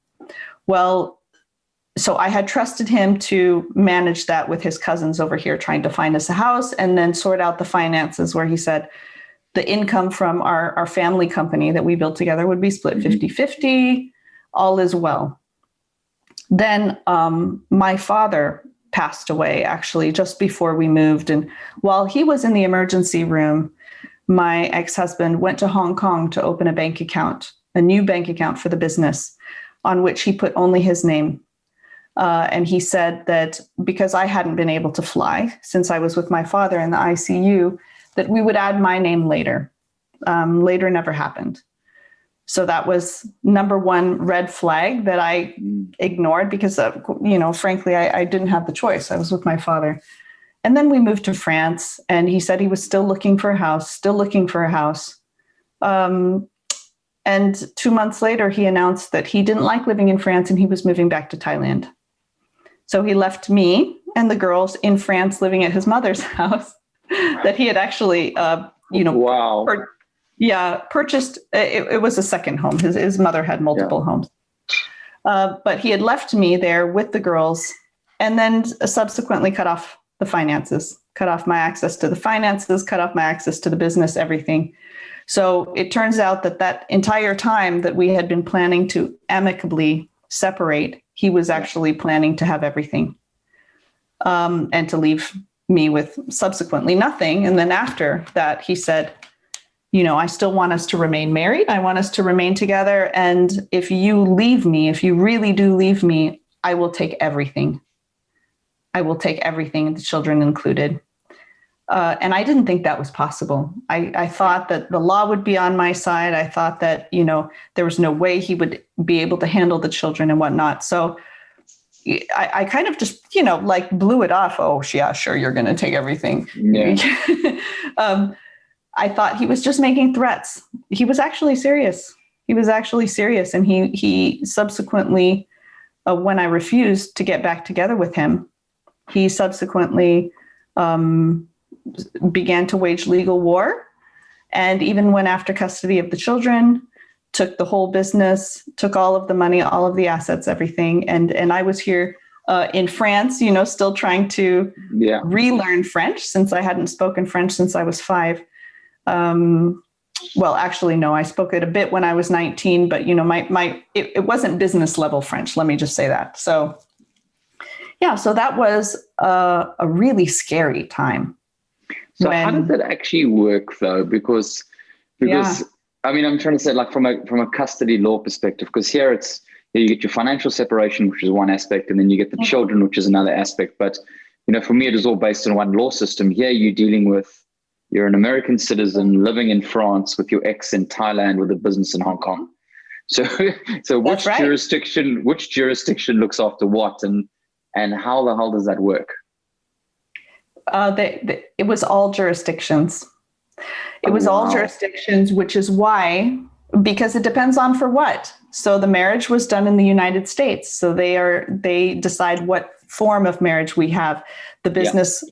Well, so I had trusted him to manage that with his cousins over here, trying to find us a house and then sort out the finances, where he said the income from our family company that we built together would be split 50-50. All is well. Then my father passed away actually just before we moved. And while he was in the emergency room, my ex-husband went to Hong Kong to open a bank account, a new bank account for the business, on which he put only his name. And he said that because I hadn't been able to fly since I was with my father in the ICU, that we would add my name later. Later never happened. So that was number one red flag that I ignored because, frankly, I didn't have the choice. I was with my father. And then we moved to France, and he said he was still looking for a house. And 2 months later, he announced that he didn't like living in France and he was moving back to Thailand. So he left me and the girls in France living at his mother's house that he had actually, wow. Purchased. It was a second home. His mother had multiple homes. But he had left me there with the girls and then subsequently cut off the finances, cut off my access to the finances, cut off my access to the business, everything. So it turns out that entire time that we had been planning to amicably separate, he was actually planning to have everything and to leave me with subsequently nothing. And then after that, he said, I still want us to remain married. I want us to remain together. And if you leave me, if you really do leave me, I will take everything. I will take everything, the children included. And I didn't think that was possible. I thought that the law would be on my side. I thought that, there was no way he would be able to handle the children and whatnot. So I kind of just, blew it off. Oh, yeah, sure, you're going to take everything. Yeah. I thought he was just making threats. He was actually serious. And he subsequently, when I refused to get back together with him, he subsequently began to wage legal war, and even went after custody of the children, took the whole business, took all of the money, all of the assets, everything. And I was here in France, still trying to relearn French since I hadn't spoken French since I was 5. Well, actually, no, I spoke it a bit when I was 19, but it wasn't business level French. Let me just say that. So that was a really scary time. So how did that actually work though? Because I mean, I'm trying to say from a custody law perspective, because here it's, you get your financial separation, which is one aspect, and then you get the children, which is another aspect. But, for me, it is all based on one law system. Here you're dealing with, you're an American citizen living in France with your ex in Thailand with a business in Hong Kong. So which jurisdiction looks after what? And And how the hell does that work? It was all jurisdictions. It was all jurisdictions, which is why, because it depends on for what. So the marriage was done in the United States. So they decide what form of marriage we have. The business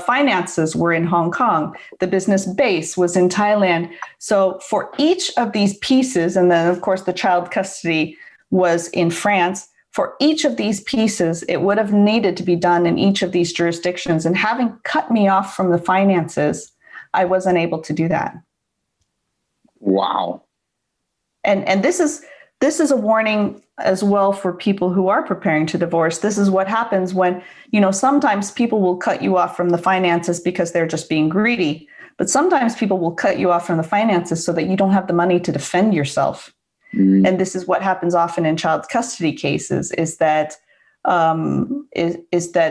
finances were in Hong Kong. The business base was in Thailand. So for each of these pieces, and then of course the child custody was in France, for each of these pieces, it would have needed to be done in each of these jurisdictions. And having cut me off from the finances, I wasn't able to do that. Wow. And this is a warning as well for people who are preparing to divorce. This is what happens when, sometimes people will cut you off from the finances because they're just being greedy. But sometimes people will cut you off from the finances so that you don't have the money to defend yourself. And this is what happens often in child custody cases, is that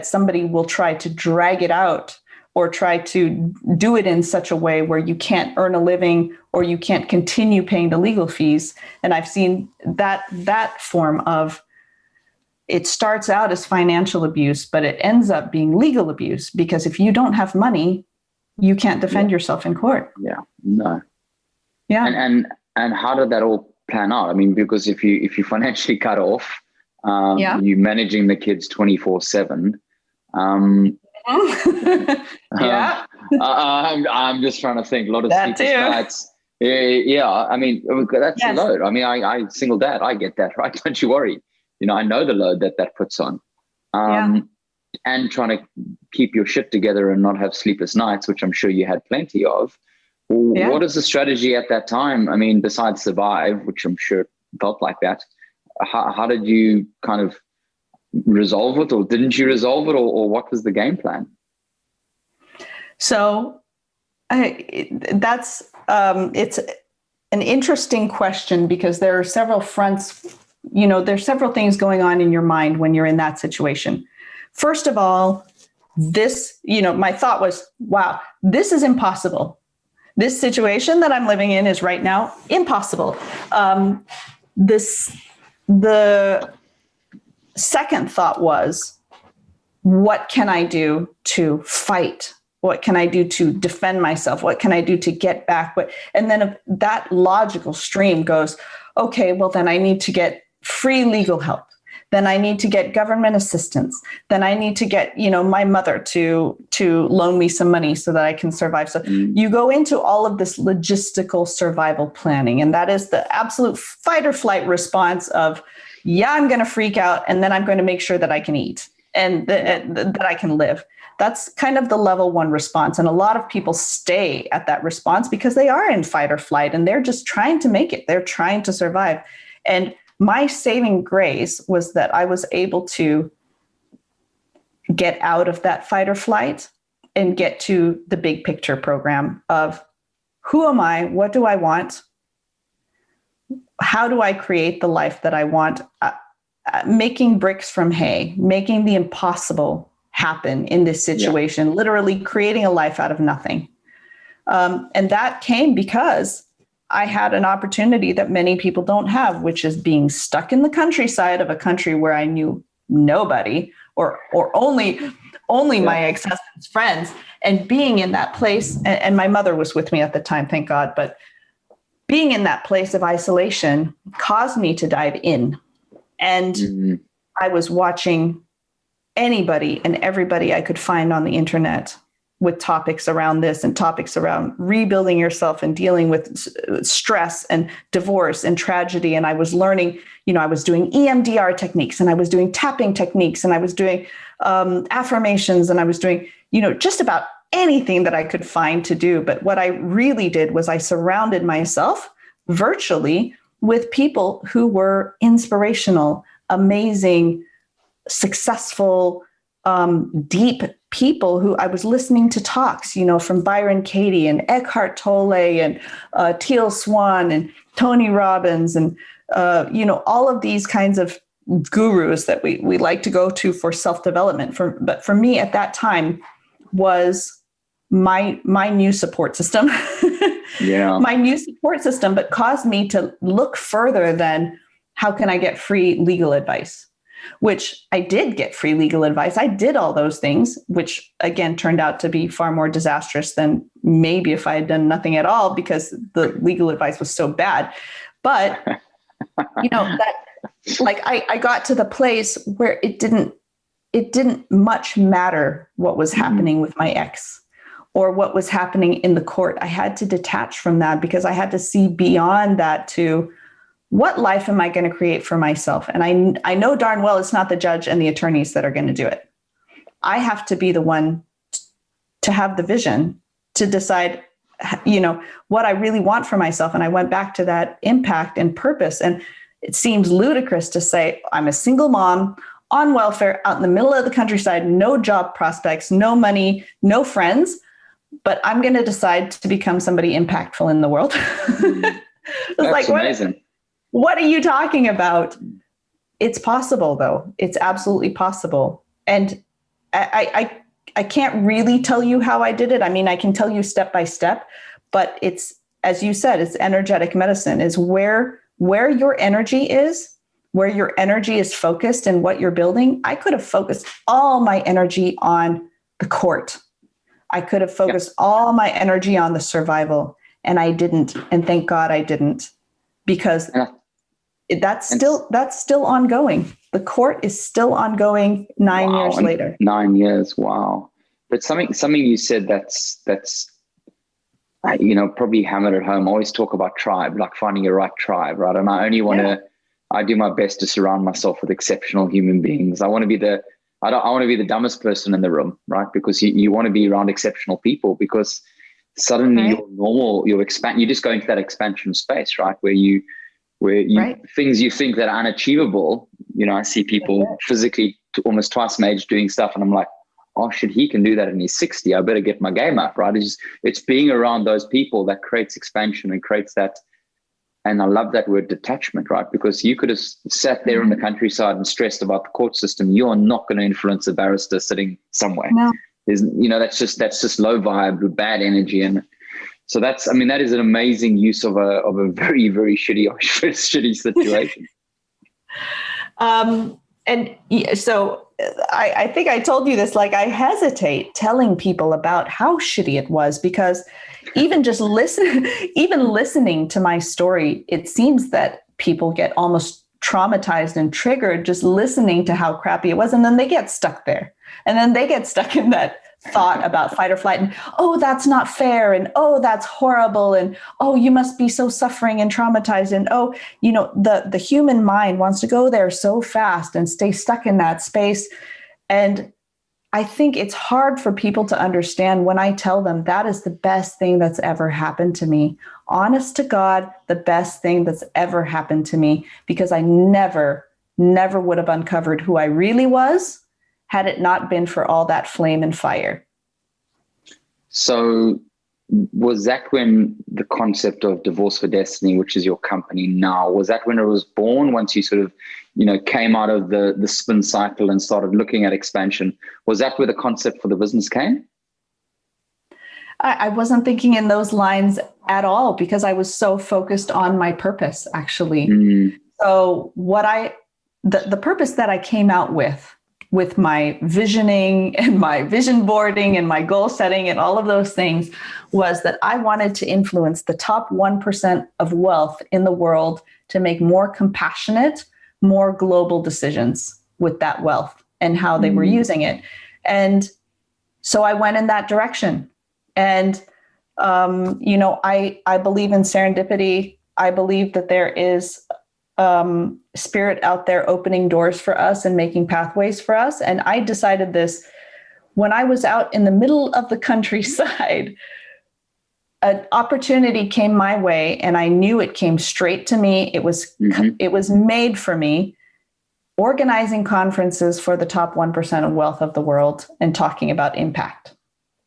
somebody will try to drag it out or try to do it in such a way where you can't earn a living or you can't continue paying the legal fees. And I've seen that form of, it starts out as financial abuse, but it ends up being legal abuse, because if you don't have money, you can't defend yourself in court. Yeah, no. Yeah. And how did that all plan out? I mean, because if you financially cut off, you're managing the kids 24/7. Yeah. I'm just trying to think. A lot of sleepless nights. Yeah. I mean, that's a load. I mean, I single dad. I get that, right? Don't you worry. I know the load that puts on. And trying to keep your shit together and not have sleepless nights, which I'm sure you had plenty of. What is the strategy at that time? I mean, besides survive, which I'm sure felt like that, how did you kind of resolve it, or didn't you resolve it, or what was the game plan? So it's an interesting question, because there are several fronts, there's several things going on in your mind when you're in that situation. First of all, my thought was, wow, this is impossible. This situation that I'm living in is right now impossible. The second thought was, what can I do to fight? What can I do to defend myself? What can I do to get back? And then that logical stream goes, okay, well, then I need to get free legal help. Then I need to get government assistance. Then I need to get, my mother to loan me some money so that I can survive. So you go into all of this logistical survival planning, and that is the absolute fight or flight response of, I'm going to freak out, and then I'm going to make sure that I can eat and that I can live. That's kind of the level one response. And a lot of people stay at that response because they are in fight or flight, and they're just trying to make it. They're trying to survive. And my saving grace was that I was able to get out of that fight or flight and get to the big picture program of, who am I? What do I want? How do I create the life that I want? Making bricks from hay, making the impossible happen in this situation, literally creating a life out of nothing. And that came because I had an opportunity that many people don't have, which is being stuck in the countryside of a country where I knew nobody, or only my ex-husband's friends, and being in that place. And my mother was with me at the time, thank God. But being in that place of isolation caused me to dive in. And I was watching anybody and everybody I could find on the internet with topics around this and topics around rebuilding yourself and dealing with stress and divorce and tragedy. And I was learning, I was doing EMDR techniques, and I was doing tapping techniques, and I was doing affirmations, and I was doing, just about anything that I could find to do. But what I really did was I surrounded myself virtually with people who were inspirational, amazing, successful, deep people who I was listening to talks, from Byron Katie and Eckhart Tolle and Teal Swan and Tony Robbins and, all of these kinds of gurus that we like to go to for self-development. But for me at that time was my new support system, my new support system, but caused me to look further than how can I get free legal advice? which I did get free legal advice. I did all those things, which again turned out to be far more disastrous than maybe if I had done nothing at all, because the legal advice was so bad. But, that like I got to the place where it didn't much matter what was happening with my ex or what was happening in the court. I had to detach from that because I had to see beyond that to what life am I going to create for myself? And I know darn well it's not the judge and the attorneys that are going to do it. I have to be the one to have the vision to decide, what I really want for myself. And I went back to that impact and purpose. And it seems ludicrous to say, I'm a single mom on welfare out in the middle of the countryside, no job prospects, no money, no friends, but I'm going to decide to become somebody impactful in the world. It's That's like, amazing. What are you talking about? It's possible, though. It's absolutely possible. And I can't really tell you how I did it. I mean, I can tell you step by step, but it's, as you said, it's energetic medicine, is where your energy is, where your energy is focused and what you're building. I could have focused all my energy on the court. I could have focused all my energy on the survival, and I didn't. And thank God I didn't, because that's still ongoing. The court is still ongoing 9 years later. 9 years. Wow. But something you said that's probably hammered at home. I always talk about tribe, like finding your right tribe, right? And I only want to, I do my best to surround myself with exceptional human beings. I want to be the dumbest person in the room, right? Because you want to be around exceptional people, because suddenly you just go into that expansion space, right? Things you think that are unachievable. I see people physically almost twice my age doing stuff, and I'm like, oh shit, he can do that and he's 60. I better get my game up, right? It's being around those people that creates expansion and creates that. And I love that word, detachment, right? Because you could have sat there in the countryside and stressed about the court system. You're not going to influence a barrister sitting somewhere. No. That's just low vibe, bad energy. And so that is an amazing use of a very, very shitty situation. And so I think I told you this, like, I hesitate telling people about how shitty it was, because even listening to my story, it seems that people get almost traumatized and triggered just listening to how crappy it was. And then they get stuck there. And then they get stuck in that thought about fight or flight, and, oh, that's not fair. And, oh, that's horrible. And, oh, you must be so suffering and traumatized. And, oh, the human mind wants to go there so fast and stay stuck in that space. And I think it's hard for people to understand when I tell them that is the best thing that's ever happened to me. Honest to God, the best thing that's ever happened to me, because I never would have uncovered who I really was had it not been for all that flame and fire. So was that when the concept of Divorce for Destiny, which is your company now, was that when it was born, once you sort of, came out of the spin cycle and started looking at expansion? Was that where the concept for the business came? I wasn't thinking in those lines at all, because I was so focused on my purpose, actually. So the purpose that I came out with my visioning and my vision boarding and my goal setting and all of those things, was that I wanted to influence the top 1% of wealth in the world to make more compassionate, more global decisions with that wealth and how they were using it. And so I went in that direction. And, I believe in serendipity. I believe that there is spirit out there opening doors for us and making pathways for us. And I decided this when I was out in the middle of the countryside. An opportunity came my way, and I knew it came straight to me. It was made for me, organizing conferences for the top 1% of wealth of the world and talking about impact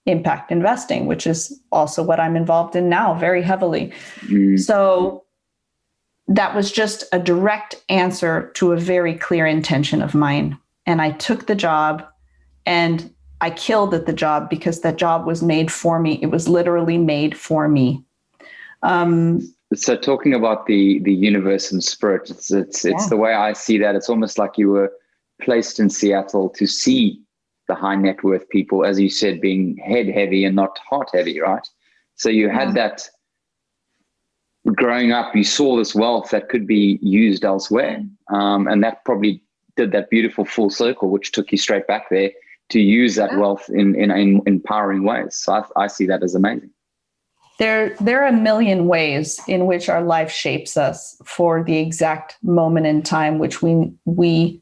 investing, which is also what I'm involved in now very heavily. So that was just a direct answer to a very clear intention of mine. And I took the job, and I killed at the job, because that job was made for me. It was literally made for me. So talking about the universe and spirit, it's the way I see that. It's almost like you placed in Seattle to see the high net worth people, as you said, being head heavy and not heart heavy, right? So you had that growing up, you saw this wealth that could be used elsewhere. And that probably did that beautiful full circle, which took you straight back there to use that wealth in empowering ways. So I see that as amazing. There are a million ways in which our life shapes us for the exact moment in time which we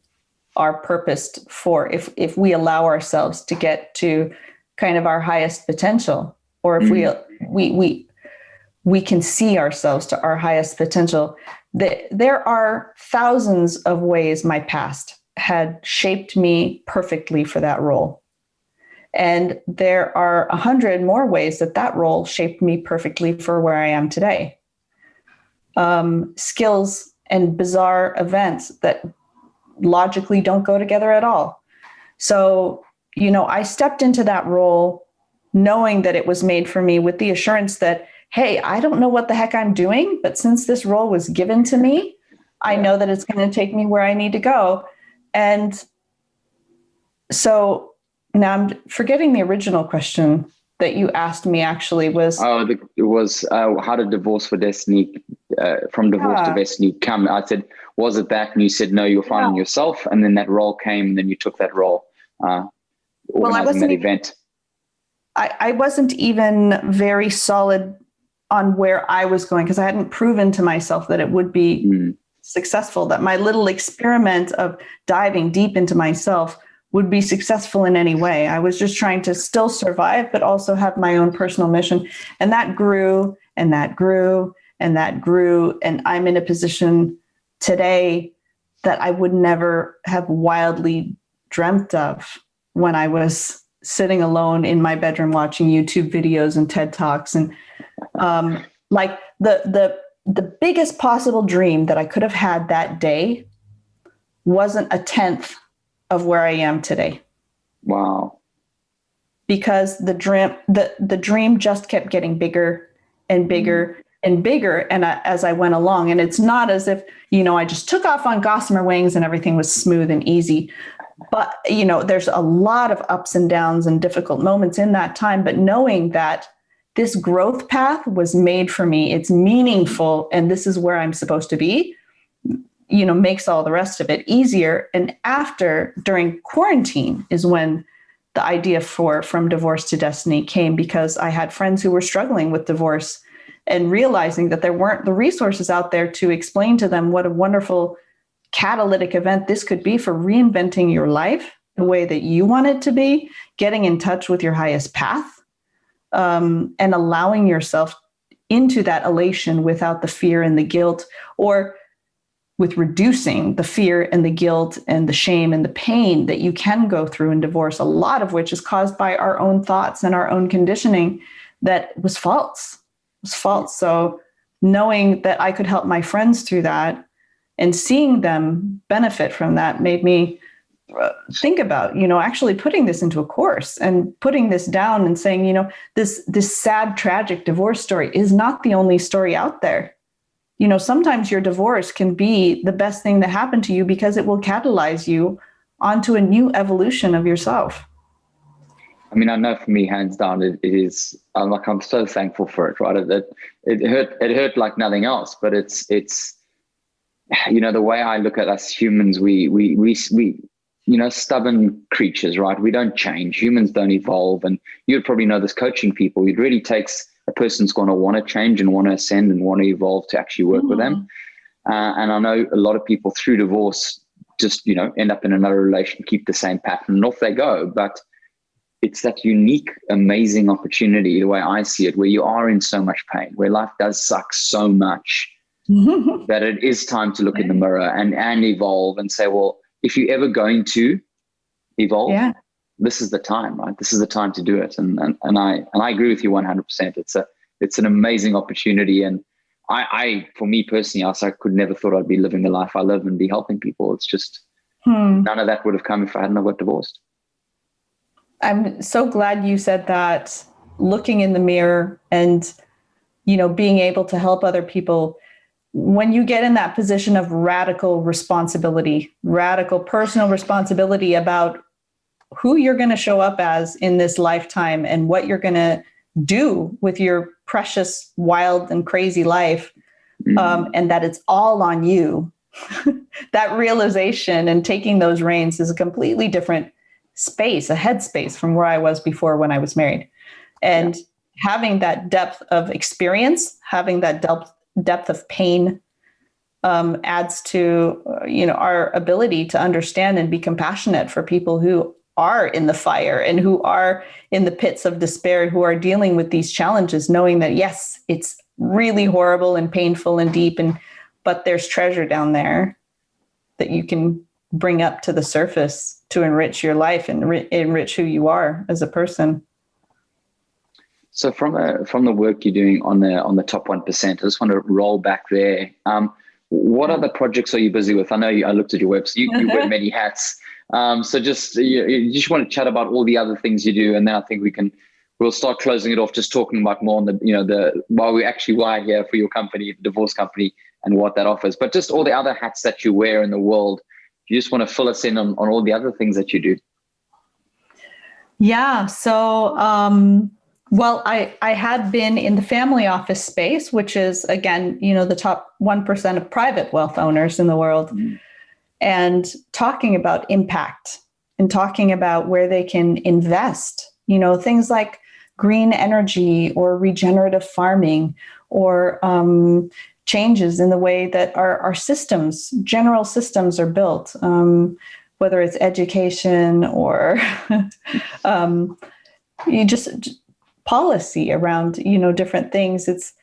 are purposed for, if we allow ourselves to get to kind of our highest potential, or if we can see ourselves to our highest potential. There are thousands of ways my past had shaped me perfectly for that role. And there are 100 more ways that role shaped me perfectly for where I am today. Skills and bizarre events that logically don't go together at all. So, I stepped into that role knowing that it was made for me, with the assurance that, hey, I don't know what the heck I'm doing, but since this role was given to me, I know that it's going to take me where I need to go. And so now I'm forgetting the original question that you asked me. Actually, was it was how did Divorce for Destiny from Divorce to Destiny come? I said, was it that? And you said, no, you're finding yourself, and then that role came, and then you took that role, organizing that event. I wasn't even very solid on where I was going, because I hadn't proven to myself that it would be successful, that my little experiment of diving deep into myself would be successful in any way. I was just trying to still survive, but also have my own personal mission. And that grew and that grew and that grew. And I'm in a position today that I would never have wildly dreamt of when I was sitting alone in my bedroom watching YouTube videos and TED Talks. And like the biggest possible dream that I could have had that day wasn't a tenth of where I am today. Wow. Because the dream just kept getting bigger and bigger and bigger. And as I went along, and it's not as if, I just took off on gossamer wings and everything was smooth and easy. But, there's a lot of ups and downs and difficult moments in that time. But knowing that this growth path was made for me, it's meaningful, and this is where I'm supposed to be, makes all the rest of it easier. And during quarantine is when the idea for From Divorce to Destiny came, because I had friends who were struggling with divorce and realizing that there weren't the resources out there to explain to them what a wonderful catalytic event this could be for reinventing your life the way that you want it to be, getting in touch with your highest path, and allowing yourself into that elation without the fear and the guilt, or with reducing the fear and the guilt and the shame and the pain that you can go through in divorce, a lot of which is caused by our own thoughts and our own conditioning that was false. So knowing that I could help my friends through that and seeing them benefit from that made me think about, actually putting this into a course and putting this down and saying, this sad, tragic divorce story is not the only story out there. Sometimes your divorce can be the best thing that happened to you, because it will catalyze you onto a new evolution of yourself. I mean, I know for me, hands down, it is. I'm so thankful for it. Right, it hurt like nothing else. But it's the way I look at us humans, we stubborn creatures, right? We don't change. Humans don't evolve, and you'd probably know this coaching people. It really takes a person's going to want to change and want to ascend and want to evolve to actually work with them. And I know a lot of people through divorce just, end up in another relation, keep the same pattern, and off they go. But it's that unique, amazing opportunity, the way I see it, where you are in so much pain, where life does suck so much that it is time to look in the mirror and evolve and say, well, if you're ever going to evolve, this is the time, right? This is the time to do it. And I agree with you 100%. It's an amazing opportunity. And I for me personally, I could never thought I'd be living the life I live and be helping people. It's just none of that would have come if I hadn't got divorced. I'm so glad you said that, looking in the mirror and, being able to help other people. when you get in that position of radical responsibility, radical personal responsibility about who you're going to show up as in this lifetime and what you're going to do with your precious, wild, and crazy life, and that it's all on you, that realization and taking those reins is a completely different space, a headspace from where I was before when I was married. And having that depth of experience, having that depth of pain adds to our ability to understand and be compassionate for people who are in the fire and who are in the pits of despair, who are dealing with these challenges, knowing that yes, it's really horrible and painful and deep, but there's treasure down there that you can bring up to the surface to enrich your life and enrich who you are as a person. So from the work you're doing on the top 1%, I just want to roll back there. What other projects are you busy with? I know I looked at your website. You wear many hats. So you just want to chat about all the other things you do, and then I think we'll start closing it off, just talking about more on the why we're here for your company, the divorce company, and what that offers. But just all the other hats that you wear in the world. You just want to fill us in on all the other things that you do. Yeah. So, well, I had been in the family office space, which is, again, the top 1% of private wealth owners in the world, and talking about impact and talking about where they can invest, things like green energy or regenerative farming or changes in the way that our systems, general systems, are built, whether it's education or just policy around different things. It's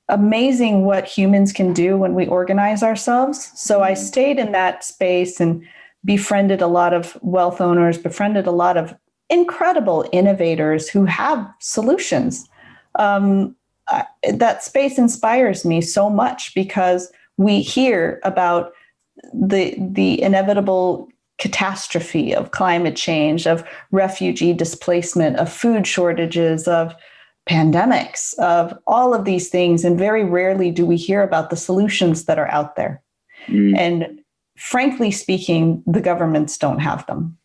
amazing what humans can do when we organize ourselves. So I stayed in that space and befriended a lot of wealth owners, befriended a lot of incredible innovators who have solutions. That space inspires me so much because we hear about the inevitable catastrophe of climate change, of refugee displacement, of food shortages, of pandemics, of all of these things. And very rarely do we hear about the solutions that are out there. And frankly speaking, the governments don't have them.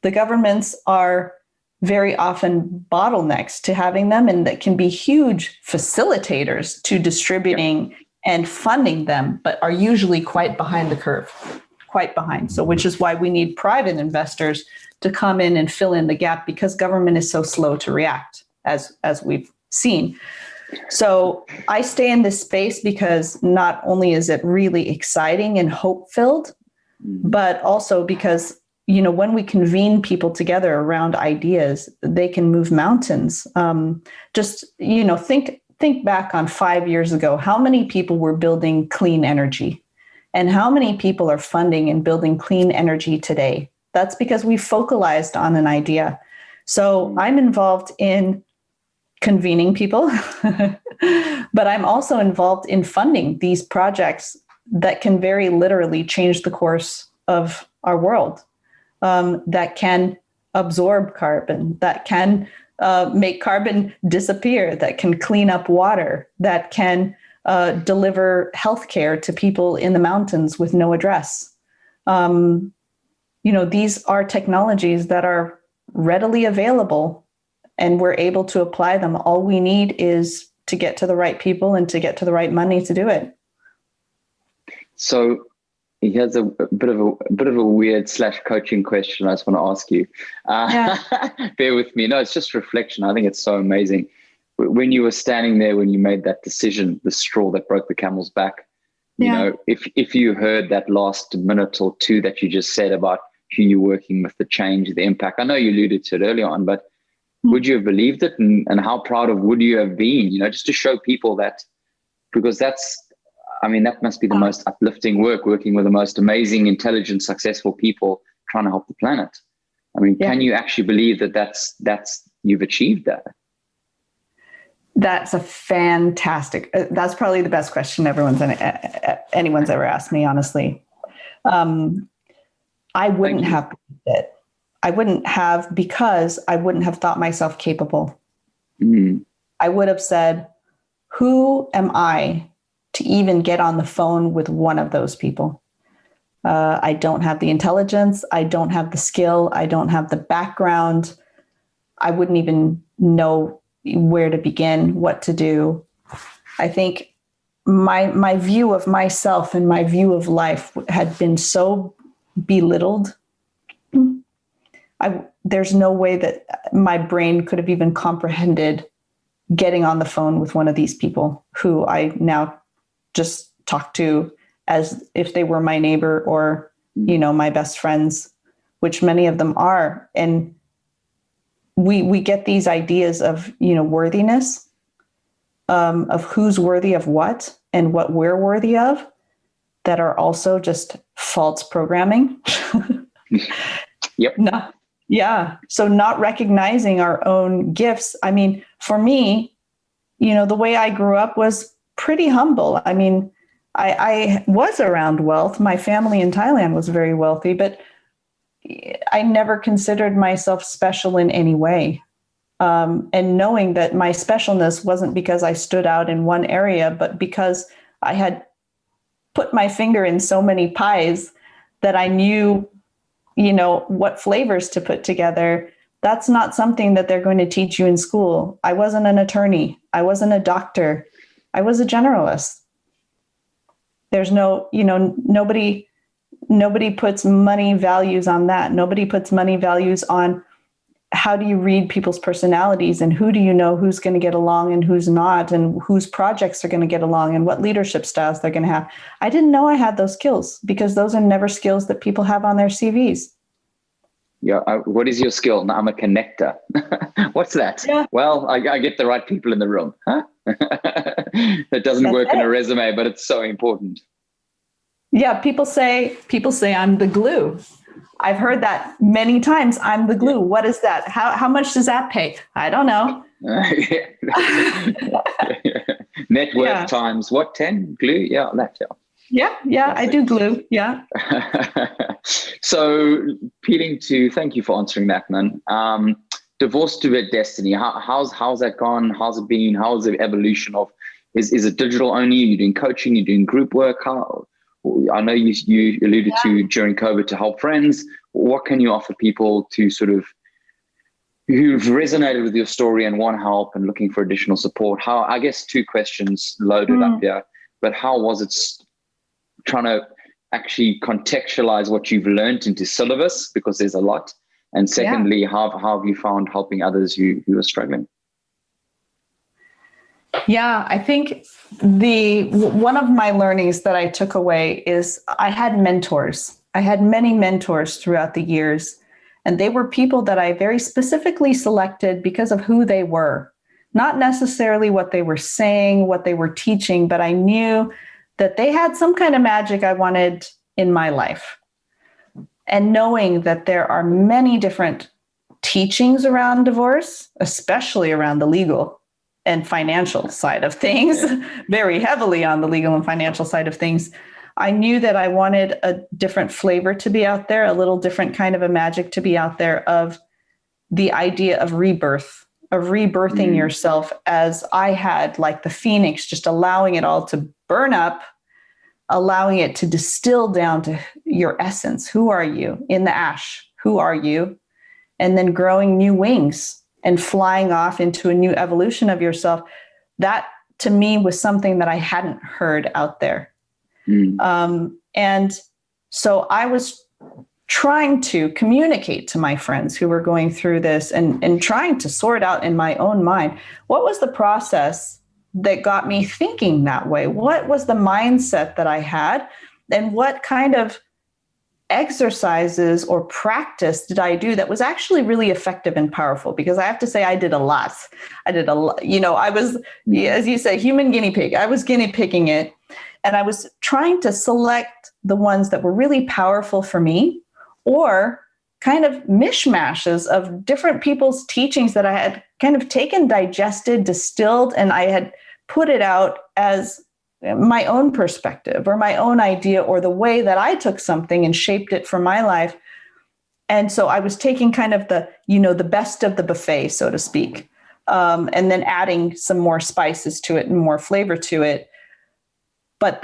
The governments are very often bottlenecks to having them, and that can be huge facilitators to distributing and funding them, but are usually quite behind the curve, quite behind. So which is why we need private investors to come in and fill in the gap, because government is so slow to react, as we've seen. So I stay in this space because not only is it really exciting and hope-filled, but also because when we convene people together around ideas, they can move mountains. Think back on 5 years ago, how many people were building clean energy and how many people are funding and building clean energy today? That's because we focalized on an idea. So I'm involved in convening people, but I'm also involved in funding these projects that can very literally change the course of our world. That can absorb carbon, that can make carbon disappear, that can clean up water, that can deliver healthcare to people in the mountains with no address. These are technologies that are readily available, and we're able to apply them. All we need is to get to the right people and to get to the right money to do it. So here's a bit of a weird / coaching question I just want to ask you. Bear with me. No, it's just reflection. I think it's so amazing. When you were standing there, when you made that decision, the straw that broke the camel's back, if you heard that last minute or two that you just said about who you're working with, the change, the impact, I know you alluded to it earlier on, but would you have believed it? And how proud of would you have been, just to show people that, because that must be the most uplifting working with the most amazing, intelligent, successful people trying to help the planet. Can you actually believe that's you've achieved that? That's a fantastic, that's probably the best question anyone's ever asked me, honestly. I wouldn't have believed it. I wouldn't have, because I wouldn't have thought myself capable. I would have said, who am I to even get on the phone with one of those people. I don't have the intelligence. I don't have the skill. I don't have the background. I wouldn't even know where to begin, what to do. I think my view of myself and my view of life had been so belittled. There's no way that my brain could have even comprehended getting on the phone with one of these people who I now just talk to as if they were my neighbor or, my best friends, which many of them are. And we get these ideas of, worthiness, of who's worthy of what and what we're worthy of, that are also just false programming. Yep. No. Yeah. So not recognizing our own gifts. I mean, for me, the way I grew up was pretty humble. I mean, I was around wealth. My family in Thailand was very wealthy, but I never considered myself special in any way. And knowing that my specialness wasn't because I stood out in one area, but because I had put my finger in so many pies that I knew, what flavors to put together. That's not something that they're going to teach you in school. I wasn't an attorney. I wasn't a doctor. I was a generalist. There's no, nobody puts money values on that. Nobody puts money values on how do you read people's personalities and who do you know who's going to get along and who's not, and whose projects are going to get along and what leadership styles they're going to have. I didn't know I had those skills because those are never skills that people have on their CVs. Yeah. What is your skill? No, I'm a connector. What's that? Yeah. Well, I get the right people in the room. Huh? That doesn't work in a resume, but it's so important. Yeah. People say I'm the glue. I've heard that many times. I'm the glue. What is that? How much does that pay? I don't know. Net worth times what? 10 glue? Yeah, that. Yeah. I do glue. Yeah. So, thank you for answering that, man. Divorce to Destiny. How's that gone? How's it been? How's the evolution of? Is it digital only? Are you doing coaching? You're doing group work? I know you alluded to during COVID to help friends. What can you offer people to sort of who've resonated with your story and want help and looking for additional support? How, I guess, two questions loaded up here, but how was it trying to actually contextualize what you've learned into syllabus, because there's a lot. And secondly, how have you found helping others who are struggling? Yeah, I think one of my learnings that I took away is I had mentors. I had many mentors throughout the years, and they were people that I very specifically selected because of who they were, not necessarily what they were saying, what they were teaching, but I knew that they had some kind of magic I wanted in my life. And knowing that there are many different teachings around divorce, especially around the legal and financial side of things, very heavily on the legal and financial side of things, I knew that I wanted a different flavor to be out there, a little different kind of a magic to be out there of the idea of rebirth, of rebirthing yourself as I had, like the phoenix, just allowing it all to burn up, allowing it to distill down to your essence. Who are you in the ash? Who are you? And then growing new wings and flying off into a new evolution of yourself. That to me was something that I hadn't heard out there. And so I was trying to communicate to my friends who were going through this and trying to sort out in my own mind, what was the process that got me thinking that way? What was the mindset that I had? And what kind of exercises or practice did I do that was actually really effective and powerful? Because I have to say, I did a lot. I was, as you say, human guinea pig. I was guinea pigging it. And I was trying to select the ones that were really powerful for me, or kind of mishmashes of different people's teachings that I had kind of taken, digested, distilled, and I had put it out as my own perspective or my own idea, or the way that I took something and shaped it for my life. And so I was taking kind of the best of the buffet, so to speak, and then adding some more spices to it and more flavor to it. but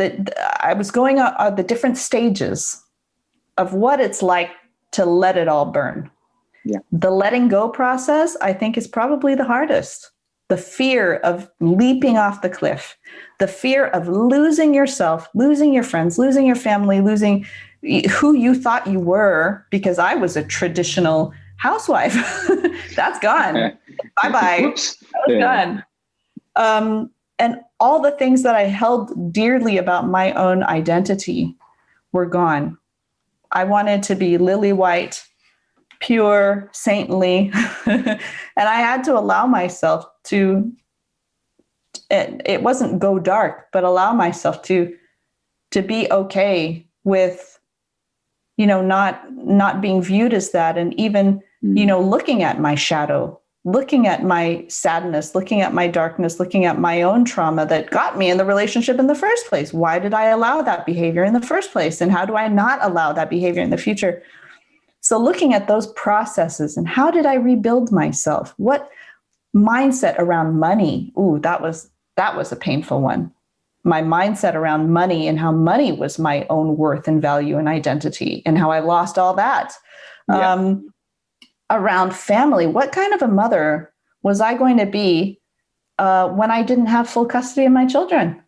I was going on the different stages of what it's like to let it all burn. Yeah. The letting go process, I think, is probably the hardest. The fear of leaping off the cliff, the fear of losing yourself, losing your friends, losing your family, losing who you thought you were, because I was a traditional housewife. That's gone. Bye-bye. Whoops. That was gone. And all the things that I held dearly about my own identity were gone. I wanted to be lily white, pure, saintly. And I had to allow myself to, it wasn't go dark, but allow myself to be okay with, not being viewed as that. And even, looking at my shadow, looking at my sadness, looking at my darkness, looking at my own trauma that got me in the relationship in the first place. Why did I allow that behavior in the first place? And how do I not allow that behavior in the future? So looking at those processes and how did I rebuild myself? What mindset around money? Ooh, that was a painful one. My mindset around money and how money was my own worth and value and identity and how I lost all that. Yeah. Around family, what kind of a mother was I going to be when I didn't have full custody of my children?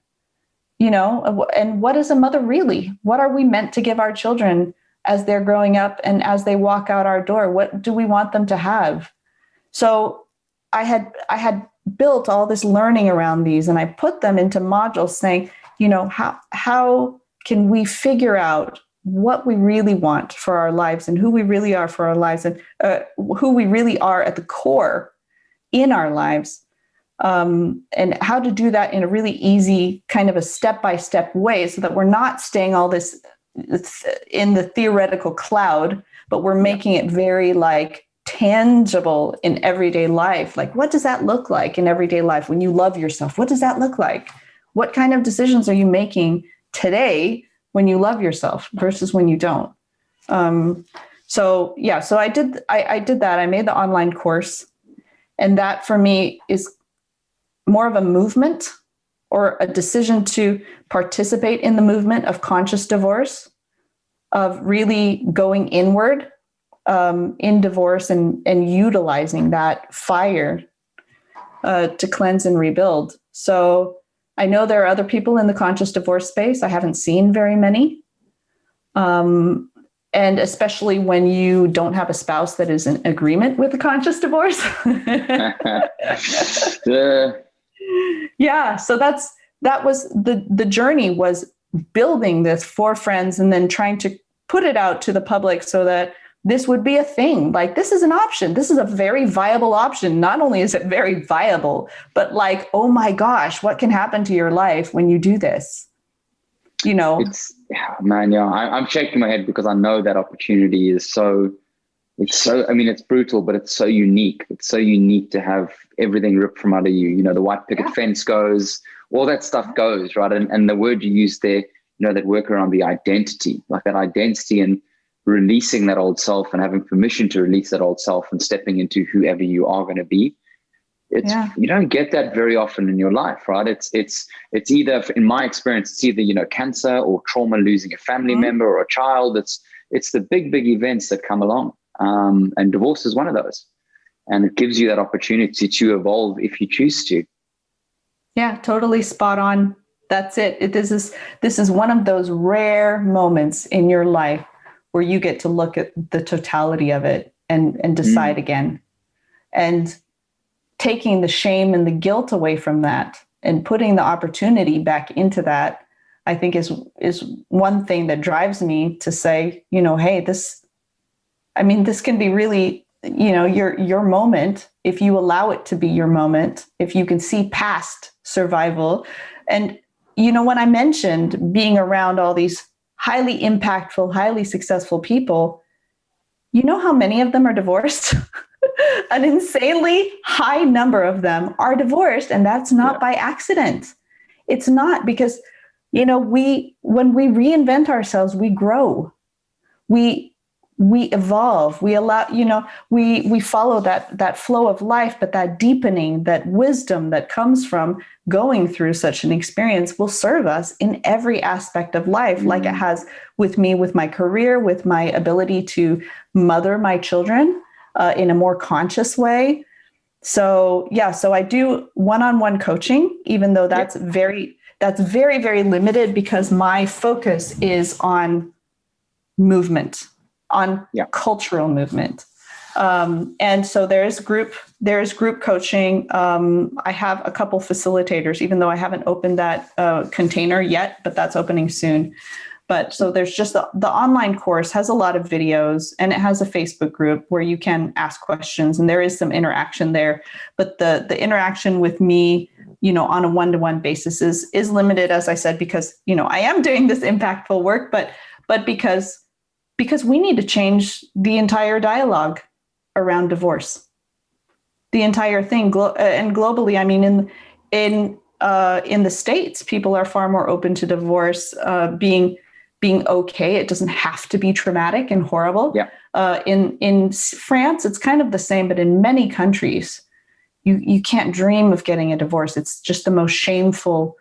And what is a mother really? What are we meant to give our children as they're growing up and as they walk out our door? What do we want them to have? So I had built all this learning around these, and I put them into modules saying, how can we figure out what we really want for our lives and who we really are for our lives and who we really are at the core in our lives, and how to do that in a really easy kind of a step-by-step way so that we're not staying all this in the theoretical cloud, but we're making it very tangible in everyday life. Like, what does that look like in everyday life when you love yourself? What does that look like? What kind of decisions are you making today when you love yourself versus when you don't? So I did that. I made the online course, and that for me is more of a movement or a decision to participate in the movement of conscious divorce, of really going inward in divorce and utilizing that fire to cleanse and rebuild. So I know there are other people in the conscious divorce space. I haven't seen very many. And especially when you don't have a spouse that is in agreement with the conscious divorce. Yeah. So that was the journey, was building this for friends and then trying to put it out to the public so that this would be a thing. Like, this is an option. This is a very viable option. Not only is it very viable, but oh my gosh, what can happen to your life when you do this? I'm shaking my head because I know that opportunity is it's brutal, but it's so unique. It's so unique to have everything ripped from under you. The white picket fence goes, all that stuff goes, right? And the word you used there, that work around the identity, like that identity and releasing that old self and having permission to release that old self and stepping into whoever you are going to be. You don't get that very often in your life, right? It's either, in my experience, it's either, cancer or trauma, losing a family member or a child. It's the big events that come along. And divorce is one of those. And it gives you that opportunity to evolve if you choose to. Yeah, totally spot on. That's it. This is one of those rare moments in your life where you get to look at the totality of it and decide again. And taking the shame and the guilt away from that and putting the opportunity back into that, I think is one thing that drives me to say, hey, this can be really, your moment, if you allow it to be your moment, if you can see past survival. And, when I mentioned being around all these highly impactful, highly successful people, how many of them are divorced? An insanely high number of them are divorced, and that's not by accident. It's not, because, when we reinvent ourselves, we grow. We we evolve, we allow, we follow that flow of life, but that deepening, that wisdom that comes from going through such an experience will serve us in every aspect of life, like it has with me, with my career, with my ability to mother my children in a more conscious way. So I do one-on-one coaching, even though that's very, very limited, because my focus is on movement, on cultural movement. And so there's group coaching. I have a couple facilitators, even though I haven't opened that container yet, but that's opening soon. But so there's just the online course has a lot of videos, and it has a Facebook group where you can ask questions, and there is some interaction there. But the interaction with me, on a one-to-one basis is limited, as I said, because, I am doing this impactful work, but because we need to change the entire dialogue around divorce, the entire thing, and globally. I mean, in the States, people are far more open to divorce being okay. It doesn't have to be traumatic and horrible. Yeah. In France, it's kind of the same, but in many countries, you can't dream of getting a divorce. It's just the most shameful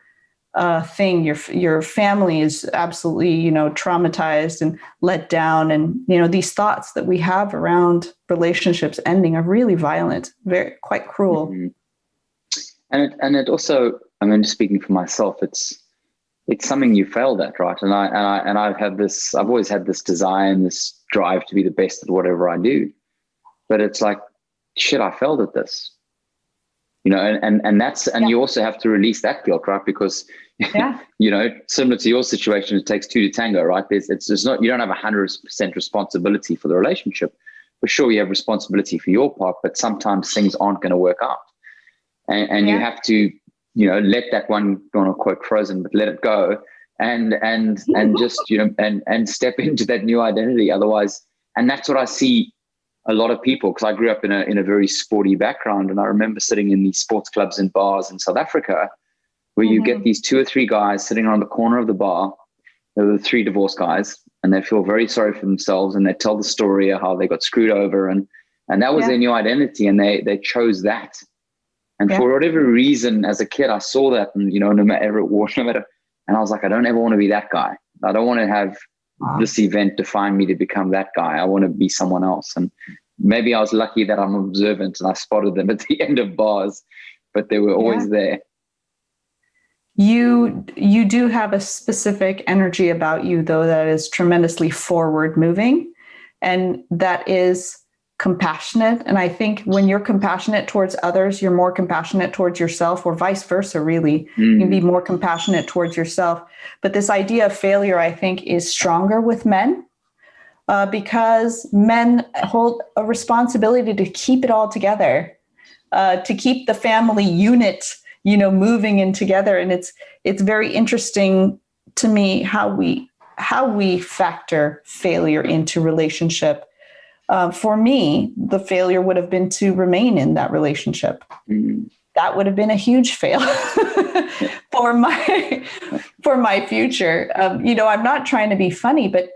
thing. Your family is absolutely, traumatized and let down. And, these thoughts that we have around relationships ending are really violent, quite cruel. Mm-hmm. And it also, I mean, just speaking for myself, it's something you failed at, right? And I've always had this desire and this drive to be the best at whatever I do. But it's like, shit, I failed at this. And you also have to release that guilt, right? Because, similar to your situation, it takes two to tango, right? It's not, you don't have 100% responsibility for the relationship. For sure, you have responsibility for your part, but sometimes things aren't going to work out. And you have to, let that one, I don't want to quote Frozen, but let it go and just, and step into that new identity. Otherwise, and that's what I see a lot of people, because I grew up in a very sporty background, and I remember sitting in these sports clubs and bars in South Africa where you get these 2 or 3 guys sitting around the corner of the bar. There were 3 divorced guys, and they feel very sorry for themselves, and they tell the story of how they got screwed over, and that was their new identity, and they chose that. And for whatever reason, as a kid, I saw that, and no matter, and I was like, I don't ever want to be that guy. I don't want to have this event define me to become that guy. I want to be someone else. And maybe I was lucky that I'm observant and I spotted them at the end of bars, but they were always there. You do have a specific energy about you, though, that is tremendously forward moving, and that is compassionate. And I think when you're compassionate towards others, you're more compassionate towards yourself, or vice versa, really. You can be more compassionate towards yourself. But this idea of failure, I think, is stronger with men because men hold a responsibility to keep it all together, to keep the family unit, moving in together. And it's very interesting to me how we factor failure into relationship. For me, the failure would have been to remain in that relationship. That would have been a huge fail for my future. I'm not trying to be funny, but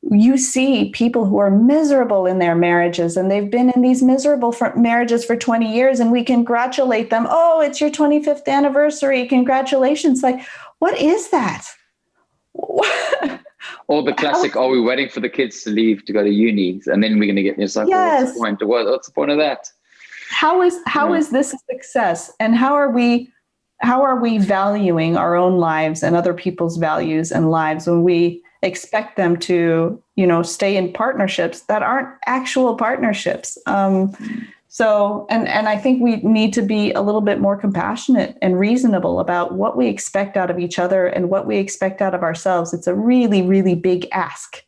you see people who are miserable in their marriages, and they've been in these miserable marriages for 20 years, and we congratulate them. Oh, it's your 25th anniversary. Congratulations. What is that? Or the classic, we're waiting for the kids to leave to go to uni, and then we're going to get this. What's the point? What's the point of that? How is this a success? And how are we valuing our own lives and other people's values and lives when we expect them to, stay in partnerships that aren't actual partnerships? So I think we need to be a little bit more compassionate and reasonable about what we expect out of each other and what we expect out of ourselves. It's a really, really big ask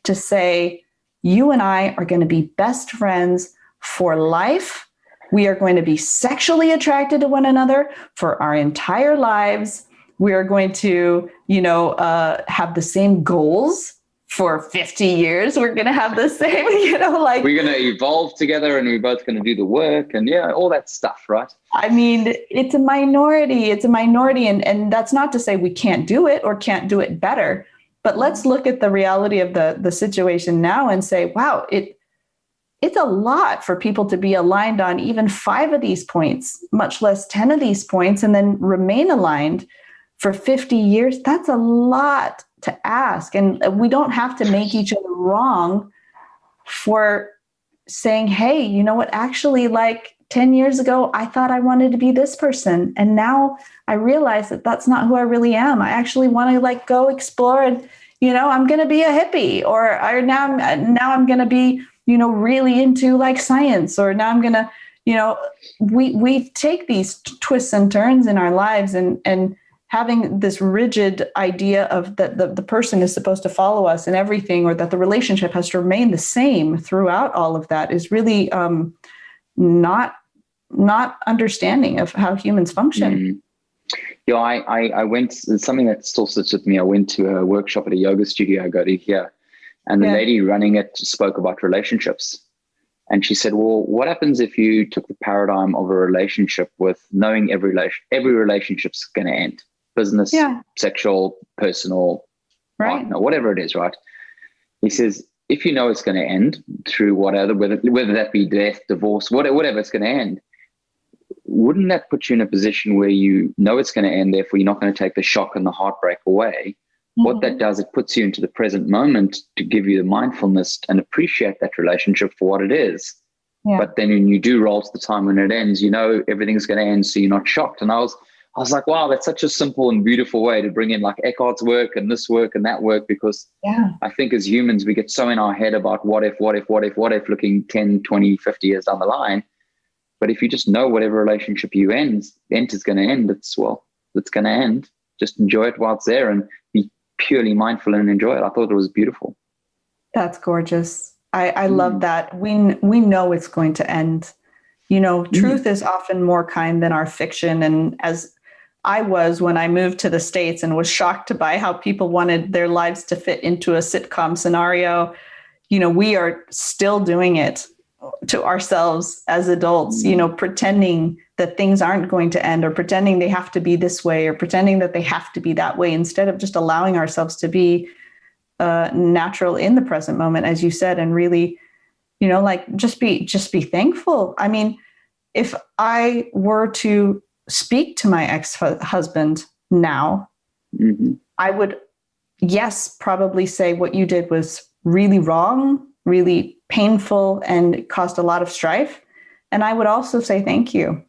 to say, you and I are going to be best friends for life. We are going to be sexually attracted to one another for our entire lives. We are going to, have the same goals for 50 years. We're going to have the same, we're going to evolve together, and we're both going to do the work, and all that stuff, right? I mean, it's a minority. And that's not to say we can't do it or can't do it better, But let's look at the reality of the situation now and say, wow, it's a lot for people to be aligned on even 5 of these points, much less 10 of these points, and then remain aligned for 50 years. That's a lot to ask. And we don't have to make each other wrong for saying, hey, you know what, actually, like 10 years ago, I thought I wanted to be this person. And now I realize that that's not who I really am. I actually want to like go explore and, I'm going to be a hippie or now I'm going to be, really into like science, or now I'm going to, we take these twists and turns in our lives, and having this rigid idea of that the person is supposed to follow us in everything, or that the relationship has to remain the same throughout all of that, is really not understanding of how humans function. Mm-hmm. Yeah, I went, something that still sits with me. I went to a workshop at a yoga studio I go to here, and the lady running it spoke about relationships. And she said, well, what happens if you took the paradigm of a relationship with knowing every relationship's going to end? Business, sexual, personal, partner, whatever it is, right? He says, if you know it's going to end through whether that be death, divorce, whatever it's going to end, wouldn't that put you in a position where you know it's going to end, therefore you're not going to take the shock and the heartbreak away? Mm-hmm. What that does, it puts you into the present moment to give you the mindfulness and appreciate that relationship for what it is. Yeah. But then when you do roll to the time when it ends, everything's going to end, so you're not shocked. And I was like, wow, that's such a simple and beautiful way to bring in like Eckhart's work and this work and that work, because I think as humans, we get so in our head about what if, looking 10, 20, 50 years down the line. But if you just know whatever relationship you enter is going to end, it's going to end. Just enjoy it while it's there and be purely mindful and enjoy it. I thought it was beautiful. That's gorgeous. I love that. We know it's going to end. Truth is often more kind than our fiction. And as I was when I moved to the States and was shocked by how people wanted their lives to fit into a sitcom scenario, we are still doing it to ourselves as adults, pretending that things aren't going to end, or pretending they have to be this way, or pretending that they have to be that way, instead of just allowing ourselves to be natural in the present moment, as you said, and really, just be thankful. I mean, if I were to speak to my ex-husband now, I would, probably say what you did was really wrong, really painful, and it caused a lot of strife. And I would also say thank you.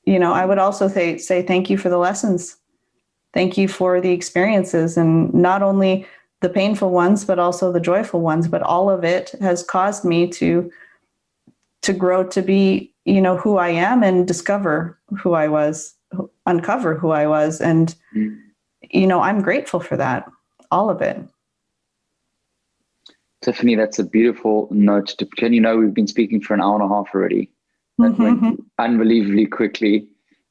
I would also say thank you for the lessons. Thank you for the experiences, and not only the painful ones, but also the joyful ones. But all of it has caused me to grow to be, who I am, and discover who I was, uncover who I was. And, I'm grateful for that, all of it. Tiffany, that's a beautiful note to pretend. We've been speaking for an hour and a half already. That went unbelievably quickly.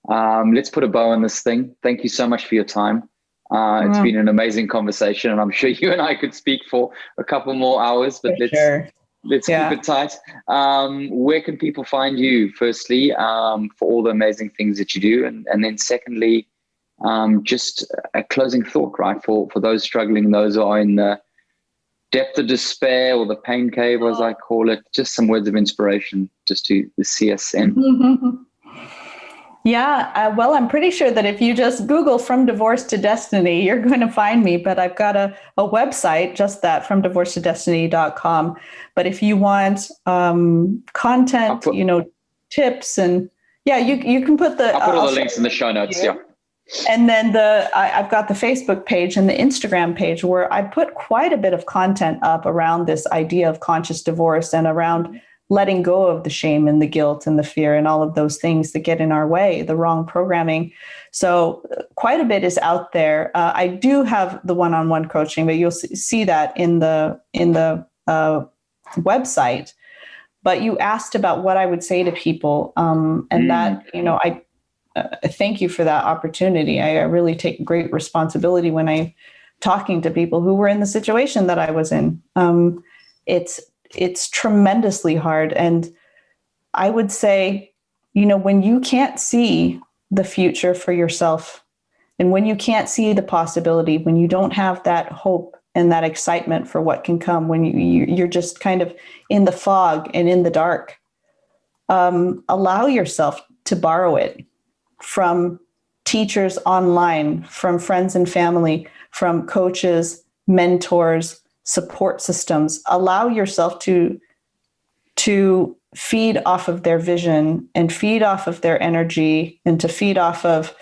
Let's put a bow on this thing. Thank you so much for your time. It's been an amazing conversation, and I'm sure you and I could speak for a couple more hours, but let's keep it tight. Where can people find you, firstly, for all the amazing things that you do? And then secondly, just a closing thought, right? For those struggling, those who are in the depth of despair, or the pain cave, as I call it, just some words of inspiration just to see us in. Well, I'm pretty sure that if you just Google From Divorce to Destiny, you're going to find me. But I've got a website, just that, fromdivorcetodestiny.com. But if you want content, tips, and you can put I'll put all the links in the show notes. Yeah. And then I've got the Facebook page and the Instagram page, where I put quite a bit of content up around this idea of conscious divorce, and around letting go of the shame and the guilt and the fear and all of those things that get in our way, the wrong programming. So quite a bit is out there. I do have the one-on-one coaching, but you'll see that in the website. But you asked about what I would say to people, and that, I thank you for that opportunity. I really take great responsibility when I'm talking to people who were in the situation that I was in. It's tremendously hard. And I would say, when you can't see the future for yourself, And when you can't see the possibility, when you don't have that hope and that excitement for what can come, when you're just kind of in the fog and in the dark, allow yourself to borrow it from teachers online, from friends and family, from coaches, mentors, support systems. Allow yourself to feed off of their vision and feed off of their energy and to feed off of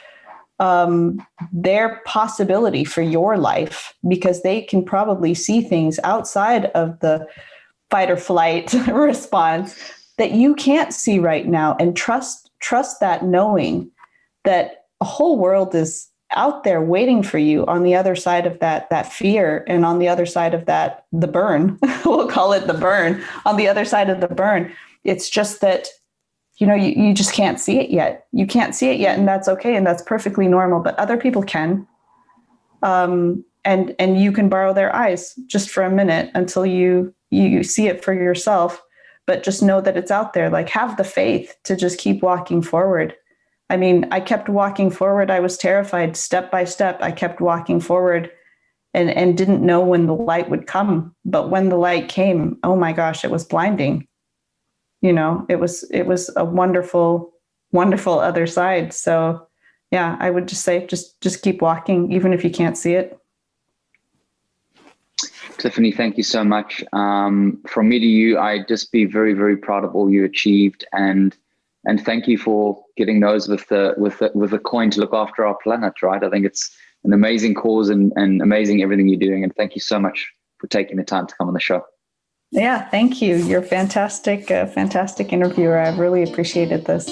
their possibility for your life, because they can probably see things outside of the fight or flight response that you can't see right now. And trust that, knowing that a whole world is out there waiting for you on the other side of that fear, and on the other side of that, the burn. We'll call it the burn. On the other side of the burn, it's just that, you just can't see it yet. You can't see it yet, and that's okay, and that's perfectly normal. But other people can, and you can borrow their eyes just for a minute until you see it for yourself. But just know that it's out there. Like, have the faith to just keep walking forward. I mean, I kept walking forward. I was terrified step by step. I kept walking forward and didn't know when the light would come. But when the light came, oh my gosh, it was blinding. It was a wonderful, wonderful other side. So yeah, I would just say, just keep walking, even if you can't see it. Tiffany, thank you so much. From me to you, I'd just be very, very proud of all you achieved, and thank you for getting those with the coin to look after our planet. Right? I think it's an amazing cause and amazing everything you're doing. And thank you so much for taking the time to come on the show. Yeah, thank you. You're a fantastic interviewer. I've really appreciated this.